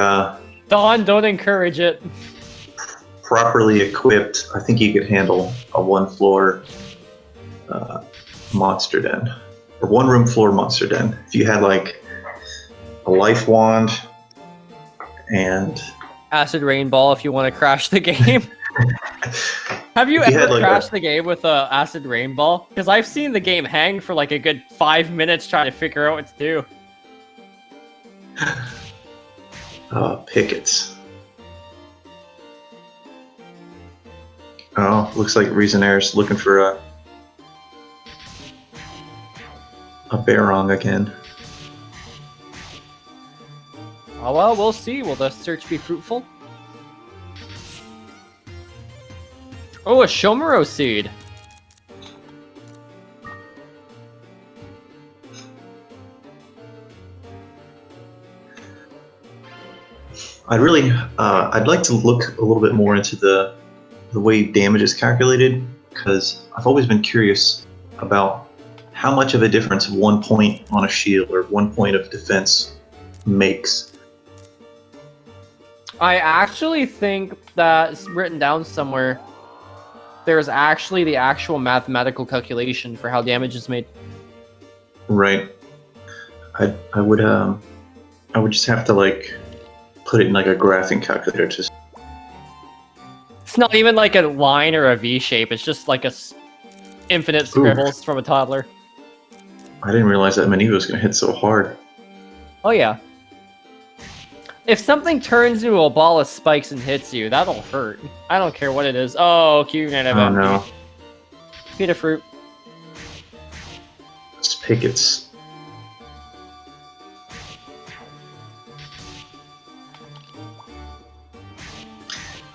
Don, don't encourage it. properly equipped, I think you could handle a one-floor monster den. Or one-room floor monster den. If you had like a life wand and... Acid rain ball if you want to crash the game. Have you ever like crashed the game with a acid rain ball? Because I've seen the game hang for like a good 5 minutes trying to figure out what to do. Pickets. Oh, looks like Resonaire's looking for a Barong again. Oh well, we'll see. Will the search be fruitful? Oh, a Shomuro seed. I'd like to look a little bit more into the way damage is calculated, because I've always been curious about how much of a difference 1 point on a shield or 1 point of defense makes. I actually think that's written down somewhere. There's actually the actual mathematical calculation for how damage is made. Right. I would just have to like put it in like a graphing calculator to. It's not even like a line or a V shape. It's just like infinite scribbles from a toddler. I didn't realize that Manito was going to hit so hard. Oh yeah. If something turns into a ball of spikes and hits you, that'll hurt. I don't care what it is. Oh, Q gonna have Oh no. Pita fruit. It's pickets.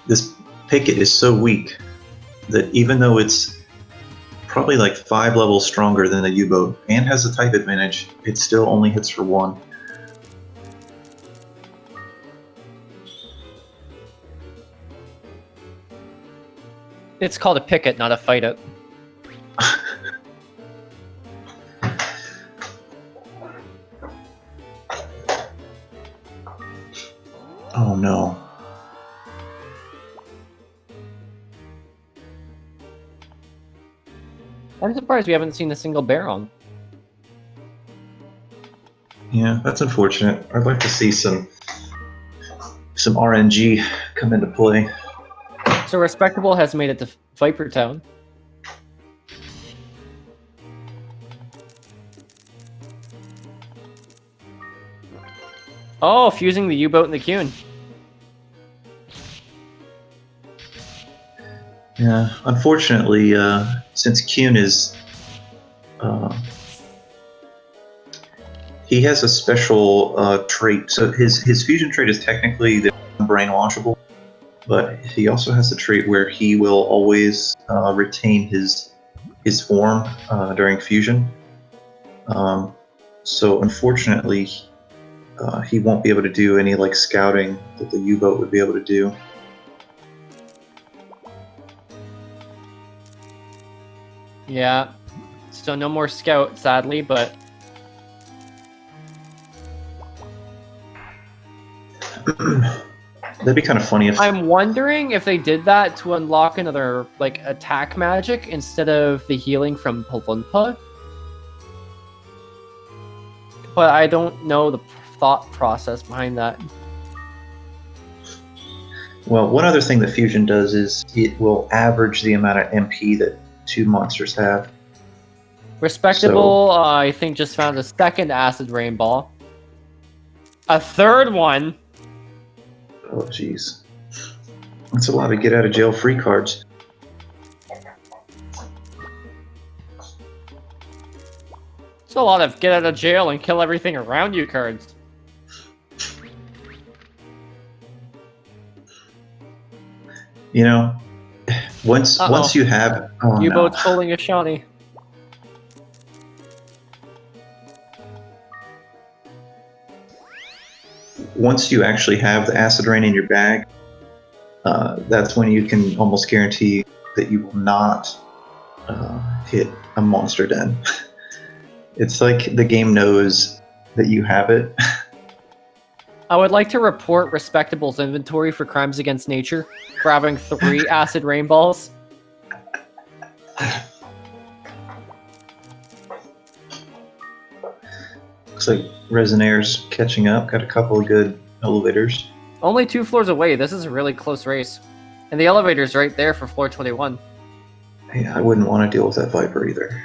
This picket is so weak that even though it's probably like 5 levels stronger than the U-boat and has a type advantage, it still only hits for 1. It's called a picket, not a fight it. Oh no. I'm surprised we haven't seen a single Baron. Yeah, that's unfortunate. I'd like to see some RNG come into play. So Respectable has made it to Viper Town. Oh, fusing the U-boat and the Kuhn. Yeah, unfortunately, since Kuhn is... he has a special trait. So his fusion trait is technically the brainwashable, but he also has a trait where he will always retain his form during fusion. So unfortunately, he won't be able to do any like scouting that the U-boat would be able to do. Yeah, still no more scout, sadly, but that'd be kind of funny if I'm wondering if they did that to unlock another like attack magic instead of the healing from Pavunpa. But I don't know the thought process behind that. Well, one other thing that fusion does is it will average the amount of MP that 2 monsters have. Respectable, I think, just found a second acid rain ball. A third one. Oh, jeez. That's a lot of get out of jail free cards. a lot of get out of jail and kill everything around you cards. You know, once you have U-boat's pulling a Shawnee. Once you actually have the acid rain in your bag, that's when you can almost guarantee that you will not hit a monster den. It's like the game knows that you have it. I would like to report Respectable's inventory for crimes against nature for having 3 acid rain balls. Looks like Resonaire's catching up. Got a couple of good elevators. Only 2 floors away. This is a really close race. And the elevator's right there for floor 21. Yeah, I wouldn't want to deal with that Viper either.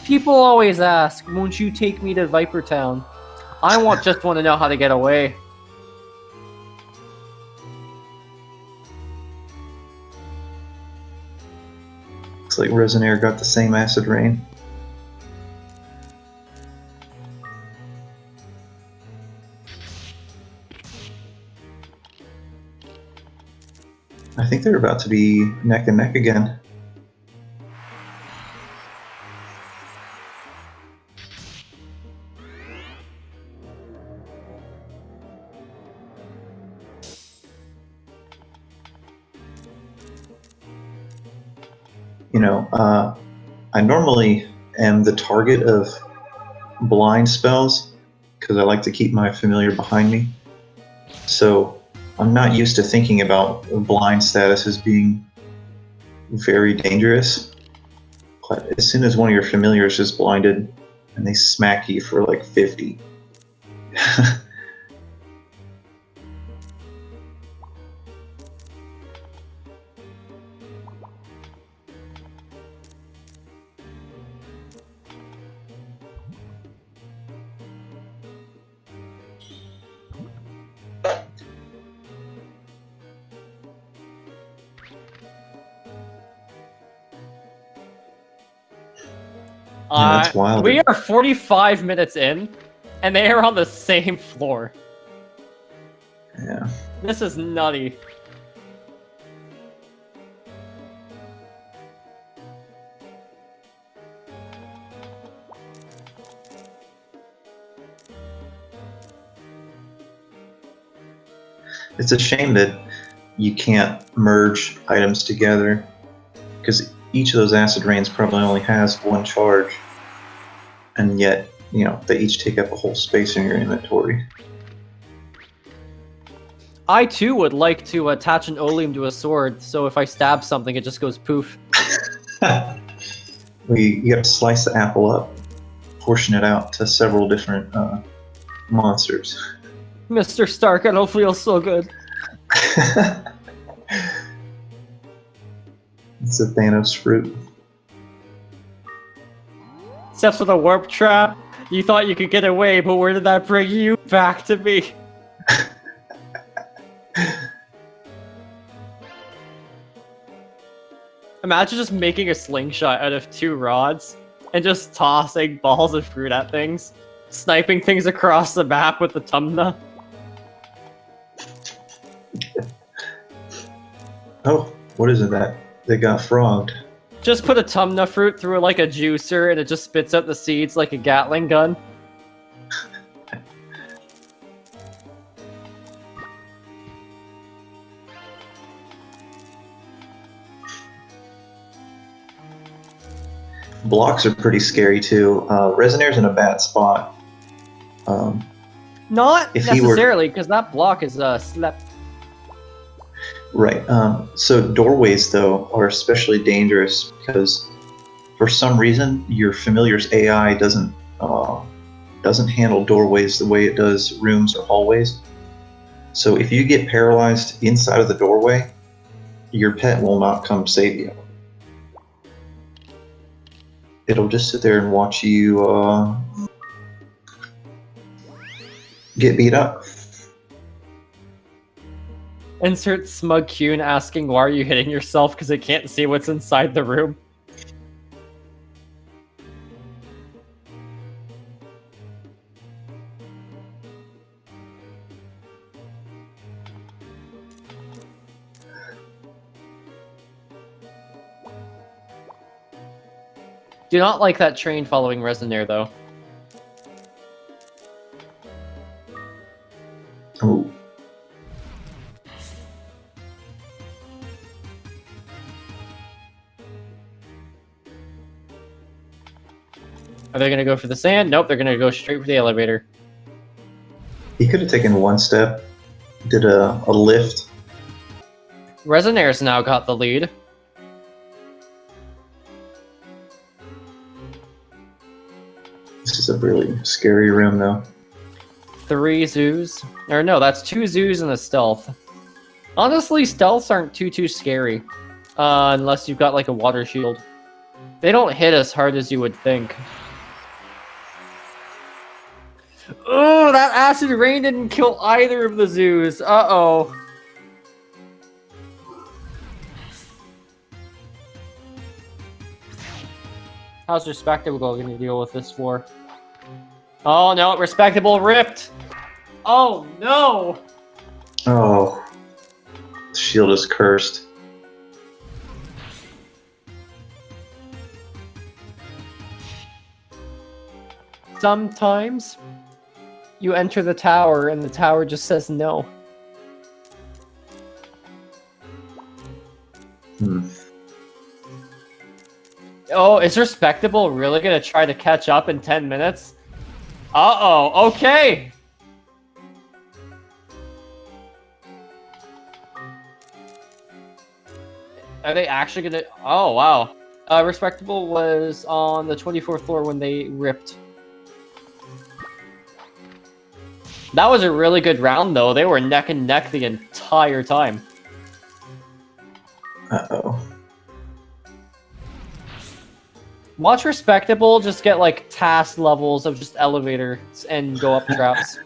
People always ask, won't you take me to Viper Town? I just want to know how to get away. Looks like Resonaire got the same acid rain. I think they're about to be neck and neck again. You know, I normally am the target of blind spells because I like to keep my familiar behind me. So I'm not used to thinking about blind status as being very dangerous. But as soon as one of your familiars is blinded and they smack you for like 50. That's wild. We are 45 minutes in, and they are on the same floor. Yeah. This is nutty. It's a shame that you can't merge items together, because each of those acid rains probably only has 1 charge, and yet, you know, they each take up a whole space in your inventory. I too would like to attach an oleum to a sword, so if I stab something, it just goes poof. You got to slice the apple up, portion it out to several different monsters. Mr. Stark, I don't feel so good. It's a Thanos fruit. Except for the warp trap. You thought you could get away, but where did that bring you? Back to me. Imagine just making a slingshot out of 2 rods and just tossing balls of fruit at things. Sniping things across the map with the tumna. Oh, what is it that they got frogged? Just put a tumna fruit through like a juicer and it just spits out the seeds like a Gatling gun. Blocks are pretty scary too. Resonaire's in a bad spot. Not necessarily, because that block is slept. Right. So doorways, though, are especially dangerous because for some reason your familiar's AI doesn't handle doorways the way it does rooms or hallways. So if you get paralyzed inside of the doorway, your pet will not come save you. It'll just sit there and watch you get beat up. Insert smug Qn asking why are you hitting yourself because it can't see what's inside the room. Do not like that train following Resonaire, though. Oh. Are they going to go for the sand? Nope, they're going to go straight for the elevator. He could have taken one step, did a lift. Resonaire's now got the lead. This is a really scary room, though. 3 zoos. Or no, that's 2 zoos and a stealth. Honestly, stealths aren't too scary. Unless you've got like a water shield. They don't hit as hard as you would think. Oh, that acid rain didn't kill either of the zoos. Uh-oh. How's Respectable going to deal with this floor? Oh no, Respectable ripped! Oh no! Oh. The shield is cursed. Sometimes you enter the tower and the tower just says no. Oh, is Respectable really gonna try to catch up in 10 minutes? Uh-oh, okay! Are they actually gonna... Oh, wow. Respectable was on the 24th floor when they ripped. That was a really good round, though. They were neck and neck the entire time. Uh-oh. Watch Respectable just get, like, task levels of just elevators and go up traps.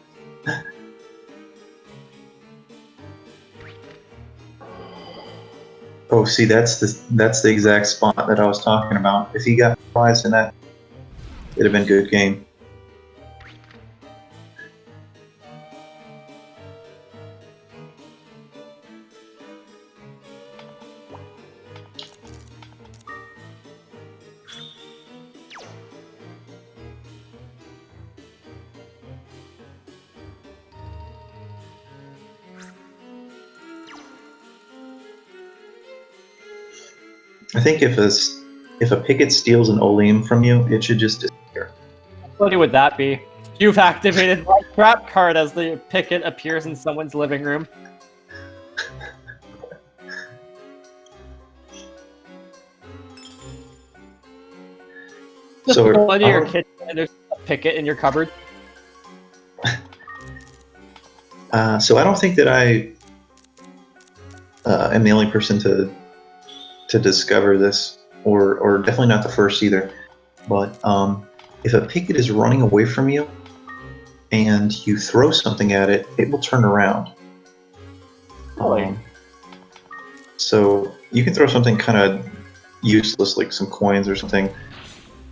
Oh, see, that's the exact spot that I was talking about. If he got prize in that, it'd have been a good game. I think if a picket steals an Oleum from you, it should just disappear. What would that be? You've activated my trap card as the picket appears in someone's living room. Just So go into your kitchen and there's a picket in your cupboard. So I don't think that I am the only person to discover this, or definitely not the first either. But if a picket is running away from you and you throw something at it, it will turn around. So you can throw something kind of useless, like some coins or something,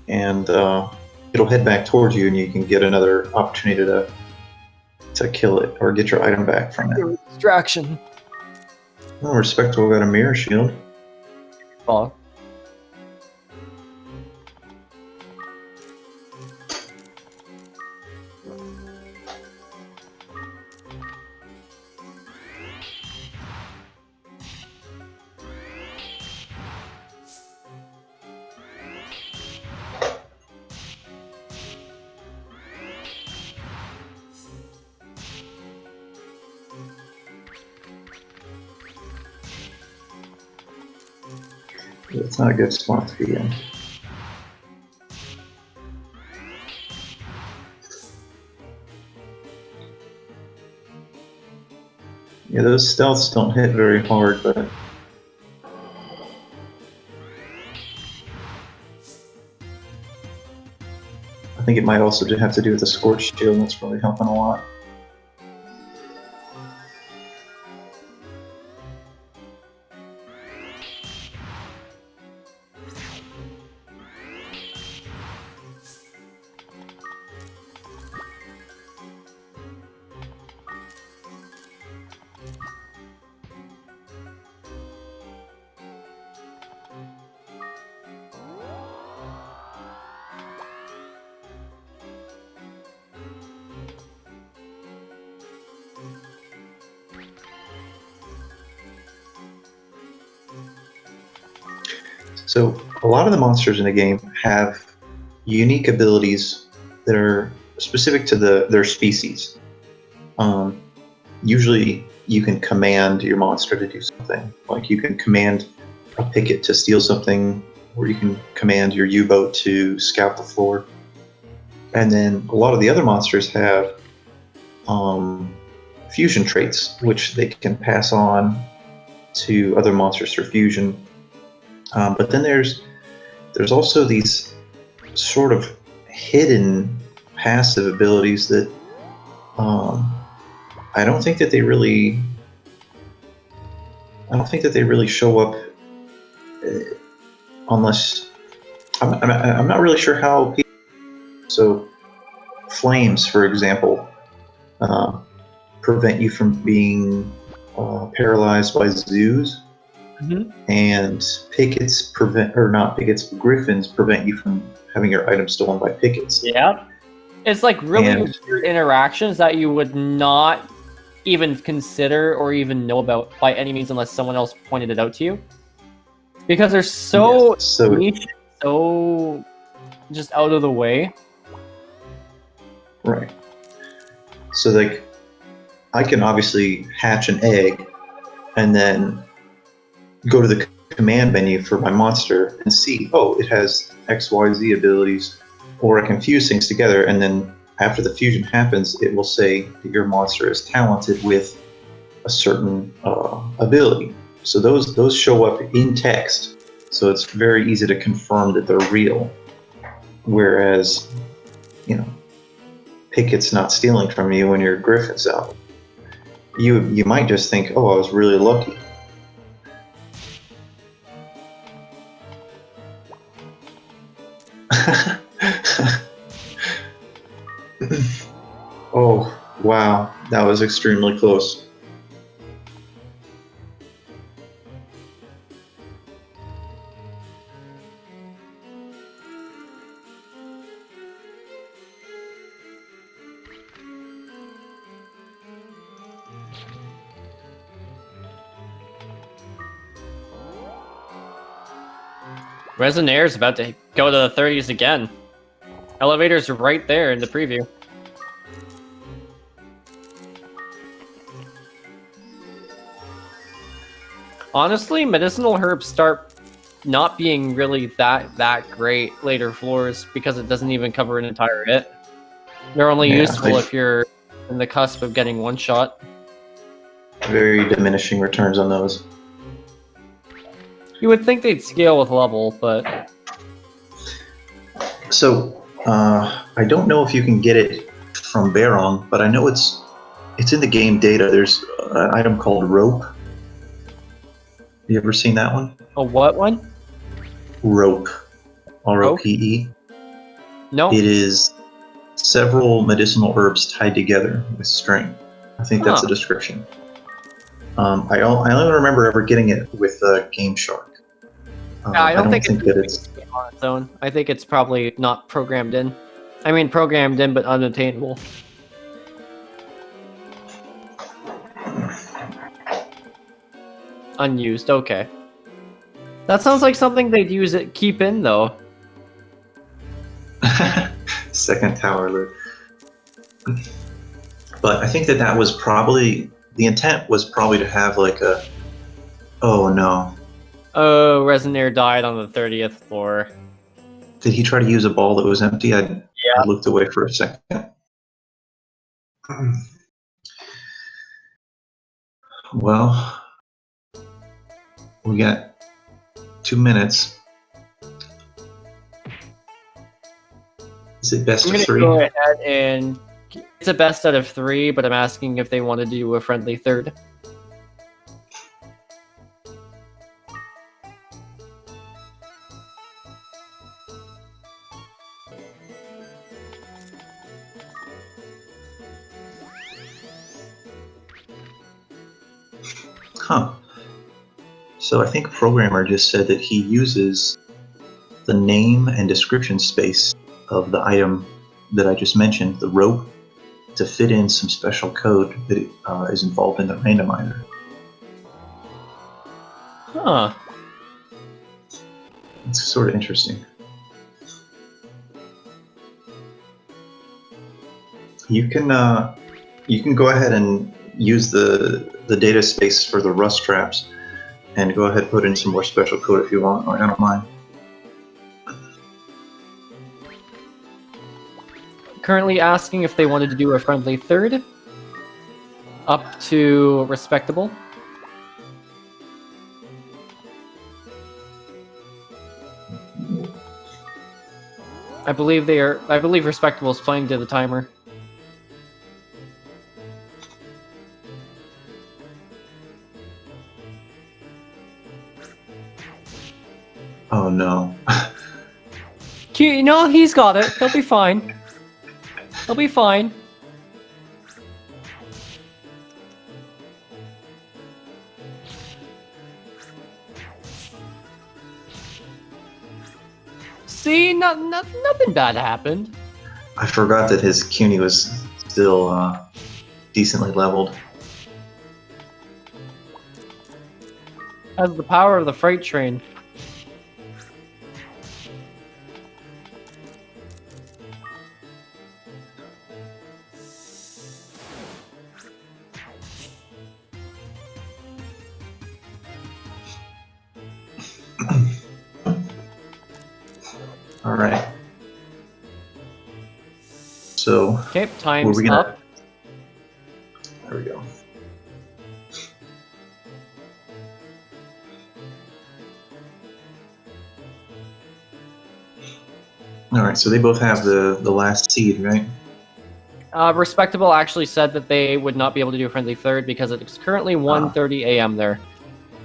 and it'll head back towards you, and you can get another opportunity to kill it or get your item back from it. Distraction. Oh, Respectable got a mirror shield. Oh. It's not a good spot to be in. Yeah, those stealths don't hit very hard, but I think it might also have to do with the Scorch Shield. That's really helping a lot. So a lot of the monsters in the game have unique abilities that are specific to their species. Usually you can command your monster to do something. Like you can command a picket to steal something, or you can command your U-boat to scout the floor. And then a lot of the other monsters have fusion traits, which they can pass on to other monsters through fusion. But then there's also these sort of hidden passive abilities that I don't think that they really show up unless I'm not really sure how people. So flames, for example, prevent you from being paralyzed by zoos. Mm-hmm. And pickets griffins prevent you from having your items stolen by pickets. Yeah. It's like really weird interactions that you would not even consider or even know about by any means unless someone else pointed it out to you. Because they're so niche, so just out of the way. Right. So like I can obviously hatch an egg and then go to the command menu for my monster and see, oh, it has XYZ abilities, or I can fuse things together, and then after the fusion happens, it will say that your monster is talented with a certain ability. So those show up in text, so it's very easy to confirm that they're real. Whereas, Picket's not stealing from you when your griffin's out. You might just think, oh, I was really lucky. Oh, wow. That was extremely close. Resonaire is about to go to the 30s again. Elevators are right there in the preview. Honestly, medicinal herbs start not being really that great later floors because it doesn't even cover an entire hit. They're only useful if you're in the cusp of getting one shot. Very diminishing returns on those. You would think they'd scale with level, but... So, I don't know if you can get it from Baron, but I know it's in the game data. There's an item called Rope. You ever seen that one? A what one? Rope. R-O-P-E. No. It is several medicinal herbs tied together with string. I think that's the description. I only remember ever getting it with Game Shark. I don't think that it's on its own. I think it's probably not programmed in. I mean, programmed in, but unattainable. Unused, okay. That sounds like something they'd keep in, though. Second tower loot. But I think that was probably... The intent was probably to have like a... Oh, no. Oh, Resonaire died on the 30th floor. Did he try to use a ball that was empty? I looked away for a second. Well, we got 2 minutes. Is it best of 3? I'm going to go ahead and... It's a best out of 3, but I'm asking if they want to do a friendly third. Huh. So I think Programmer just said that he uses the name and description space of the item that I just mentioned, the rope, to fit in some special code that is involved in the randomizer. Huh. It's sort of interesting. You can go ahead and use the data space for the rust traps, and go ahead and put in some more special code if you want. I don't mind. Currently asking if they wanted to do a friendly third. Up to Respectable. I believe Respectable is playing to the timer. Oh no. No, he's got it. He'll be fine. He'll be fine. See, nothing bad happened. I forgot that his CUNY was still decently leveled. Has the power of the freight train. All right. So. Okay, time's up. There we go. All right, so they both have the last seed, right? Respectable actually said that they would not be able to do a friendly third because it's currently 1:30 a.m. there,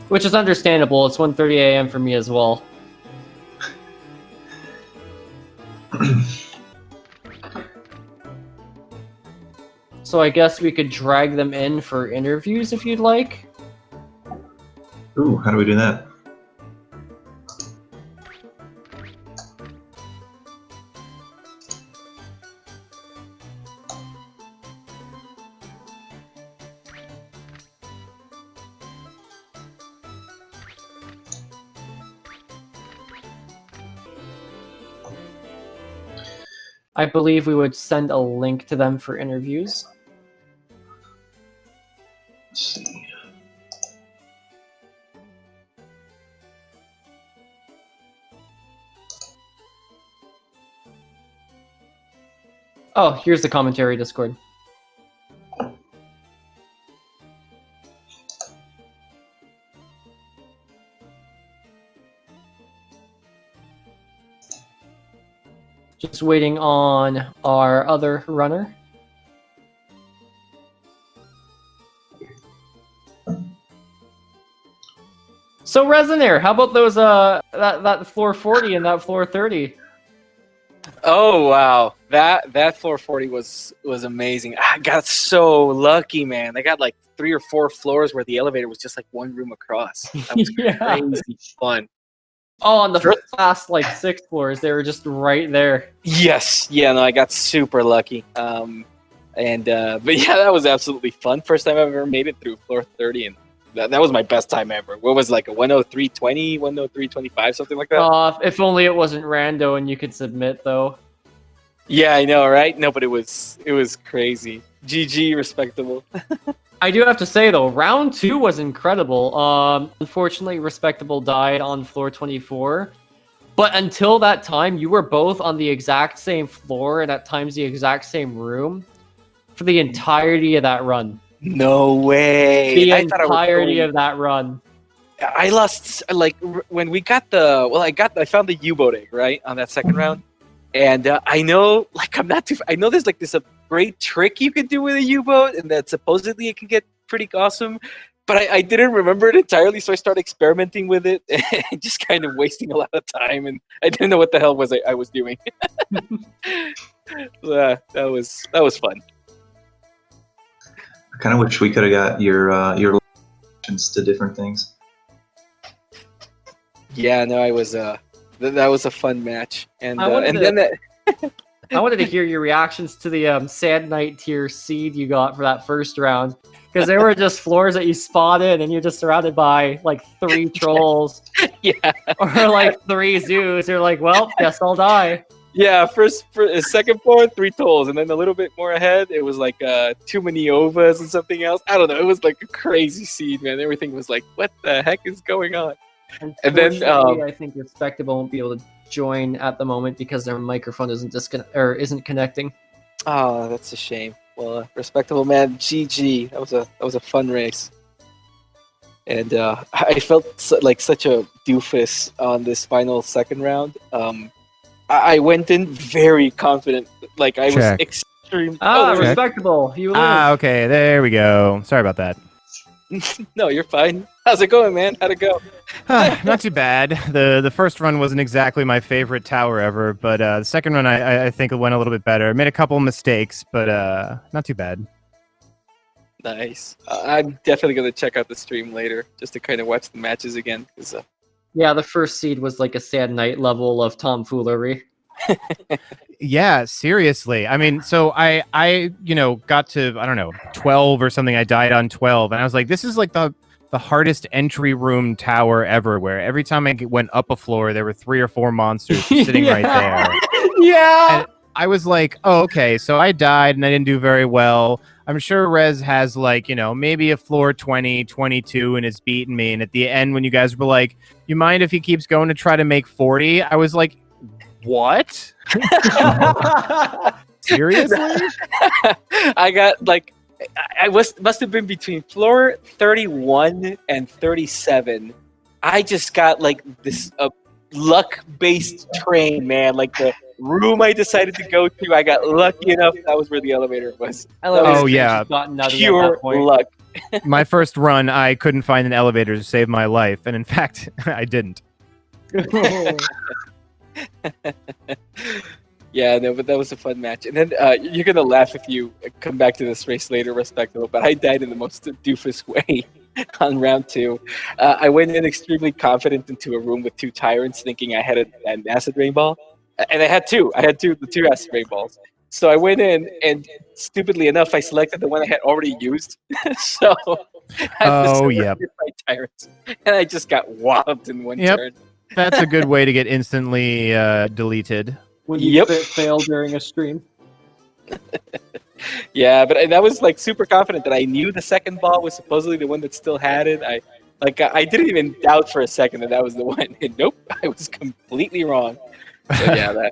which is understandable. It's 1:30 a.m. for me as well. So I guess we could drag them in for interviews if you'd like. Ooh, how do we do that? I believe we would send a link to them for interviews. Let's see. Oh, here's the commentary Discord. Just waiting on our other runner. So Resonaire, how about those that floor 40 and that floor 30? Oh wow, that floor 40 was amazing. I got so lucky, man. I got like 3 or 4 floors where the elevator was just like one room across. That was crazy fun. Oh, on the last like 6 floors, they were just right there. Yes, yeah, no, I got super lucky. But yeah, that was absolutely fun. First time I've ever made it through floor 30, and that was my best time ever. What was like a 103.20, 103.25, something like that? If only it wasn't rando and you could submit though. Yeah, I know, right? No, but it was crazy. GG, Respectable. I do have to say though, round 2 was incredible. Unfortunately, Respectable died on floor 24. But until that time, you were both on the exact same floor and at times the exact same room for the entirety of that run. No way. The entirety of that run. I lost, like, when we got I found the U-boat egg, right, on that second round. And I know, like, I know there's, like, this great trick you could do with a U-boat, and that supposedly it can get pretty awesome. But I didn't remember it entirely, so I started experimenting with it, and just kind of wasting a lot of time, and I didn't know what the hell I was doing. That was fun. I kind of wish we could have got your reactions to different things. Yeah, no, I was that was a fun match, and I wanted and then that. I wanted to hear your reactions to the Sand Knight tier seed you got for that first round. Because they were just floors that you spotted, and you're just surrounded by like 3 trolls. Yeah. Or like 3 zoos. You're like, well, guess I'll die. Yeah, second floor, 3 tolls, and then a little bit more ahead, it was like too many ovas and something else. I don't know. It was like a crazy seed, man. Everything was like, what the heck is going on? And then I think Respectable won't be able to join at the moment because their microphone isn't connecting. Oh, that's a shame. Well, Respectable, man, GG. That was a fun race, and I felt like such a doofus on this final second round. I went in very confident, like I was extreme. Respectable. You win. Okay, there we go. Sorry about that. No, you're fine. How's it going, man? How'd it go? Not too bad. The first run wasn't exactly my favorite tower ever, but the second run I think it went a little bit better. I made a couple mistakes, but not too bad. Nice. I'm definitely gonna check out the stream later just to kind of watch the matches again. Yeah, the first seed was like a Sand Knight level of tomfoolery. Yeah, seriously. I mean, so I got to, I don't know, 12 or something. I died on 12, and I was like, this is like the hardest entry room tower ever, where every time I went up a floor, there were 3 or 4 monsters sitting right there. Yeah. And I was like, oh, okay, so I died and I didn't do very well. I'm sure Rez has like, maybe a floor 20, 22 and is beating me. And at the end, when you guys were like, you mind if he keeps going to try to make 40? I was like, what? Seriously? I got like, must have been between floor 31 and 37. I just got like this luck-based train, man. Like the room I decided to go to, I got lucky enough that was where the elevator was. Pure luck. My first run, I couldn't find an elevator to save my life, and in fact, I didn't. Yeah, no, but that was a fun match. And then you're gonna laugh if you come back to this race later, Respectable. But I died in the most doofus way on round 2. I went in extremely confident into a room with 2 tyrants, thinking I had an acid rain ball, and I had 2. I had the 2 acid rain balls. So I went in, and stupidly enough, I selected the one I had already used. So my tyrants, and I just got walloped in one turn. That's a good way to get instantly deleted. When you fail during a stream. Yeah, but that was like super confident that I knew the second ball was supposedly the one that still had it. I didn't even doubt for a second that was the one. And nope, I was completely wrong. So yeah,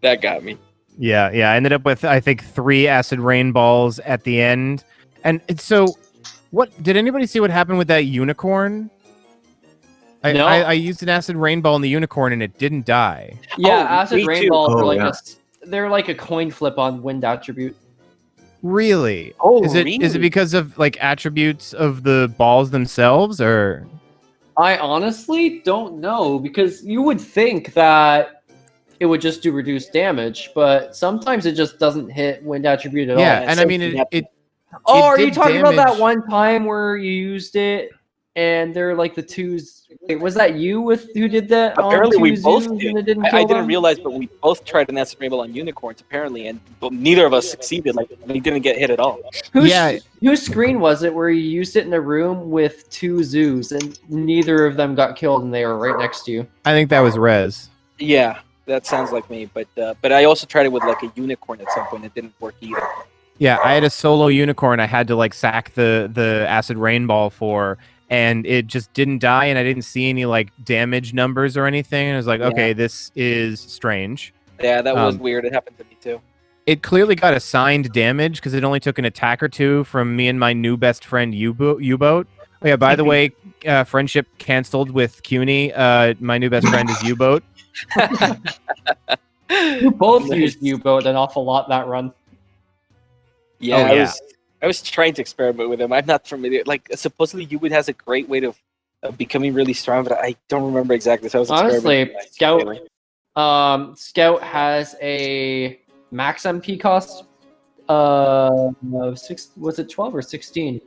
that got me. Yeah, I ended up with I think 3 acid rain balls at the end. And so, what did anybody see what happened with that unicorn? No. I used an acid rain ball in the unicorn and it didn't die. Yeah, acid rain balls are they're like a coin flip on wind attribute. Really? Oh, is it because of like attributes of the balls themselves, or? I honestly don't know, because you would think that it would just do reduced damage, but sometimes it just doesn't hit wind attribute at all. Yeah, and I mean it. Oh, are you talking about that one time where you used it and they're like the 2s? Wait, was that you who did that? Apparently, we both did. I didn't realize, but we both tried an acid rain ball on unicorns apparently, and neither of us succeeded. Like we didn't get hit at all. Whose screen was it where you used it in a room with 2 zoos and neither of them got killed and they were right next to you? I think that was Rez. Yeah, that sounds like me. But I also tried it with like a unicorn at some point. It didn't work either. Yeah, I had a solo unicorn. I had to like sack the acid rain ball for. And it just didn't die, and I didn't see any like damage numbers or anything. And I was like, okay, this is strange. Yeah, that was weird. It happened to me too. It clearly got assigned damage because it only took an attack or 2 from me and my new best friend U-Boat. Oh yeah, by the way, friendship canceled with CUNY. My new best friend is U-Boat. You both used U-Boat an awful lot that run. Yeah, I was trying to experiment with him. I'm not familiar. Like, supposedly U-Boat has a great way of becoming really strong, but I don't remember exactly. So I was honestly, Scout has a max MP cost of 12 or 16?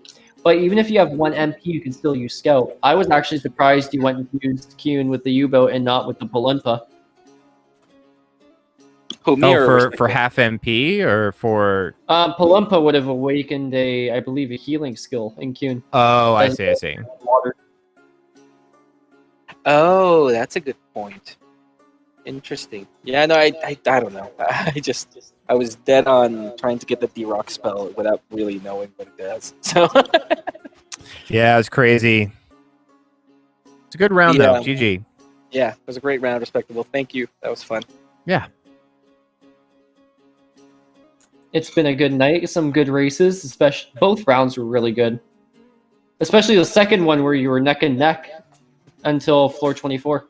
But even if you have 1 MP, you can still use Scout. I was actually surprised you went and used Kuhn with the U-Boat and not with the Polenta. Who, me or for Respectable? half MP or for? Palumpa would have awakened I believe, a healing skill in Kyun. Oh, I As see. Water. Oh, that's a good point. Interesting. Yeah, no, I don't know. I was dead on trying to get the D-Rock spell without really knowing what it does. So Yeah, it was crazy. It's a good round though. GG. yeah, it was a great round, Respectable. Thank you. That was fun. Yeah. It's been a good night. Some good races. Especially both rounds were really good. Especially the second one where you were neck and neck until floor 24.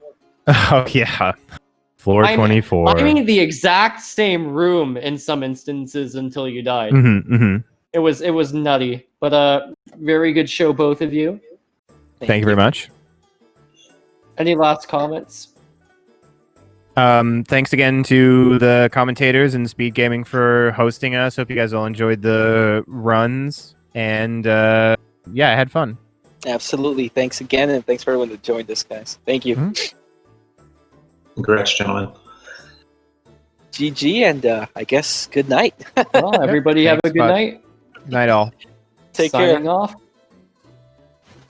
Oh yeah. Floor 24. I mean the exact same room in some instances until you died. It was nutty, but very good show, both of you. Thank you very much. Any last comments? Thanks again to the commentators and SpeedGaming for hosting us. Hope you guys all enjoyed the runs, and yeah, I had fun. Absolutely. Thanks again, and thanks for everyone that joined us, guys. Thank you. Congrats, gentlemen. GG, and I guess good night. Well, everybody have a Thanks, good bud. night. Night all. Take Signing care. off.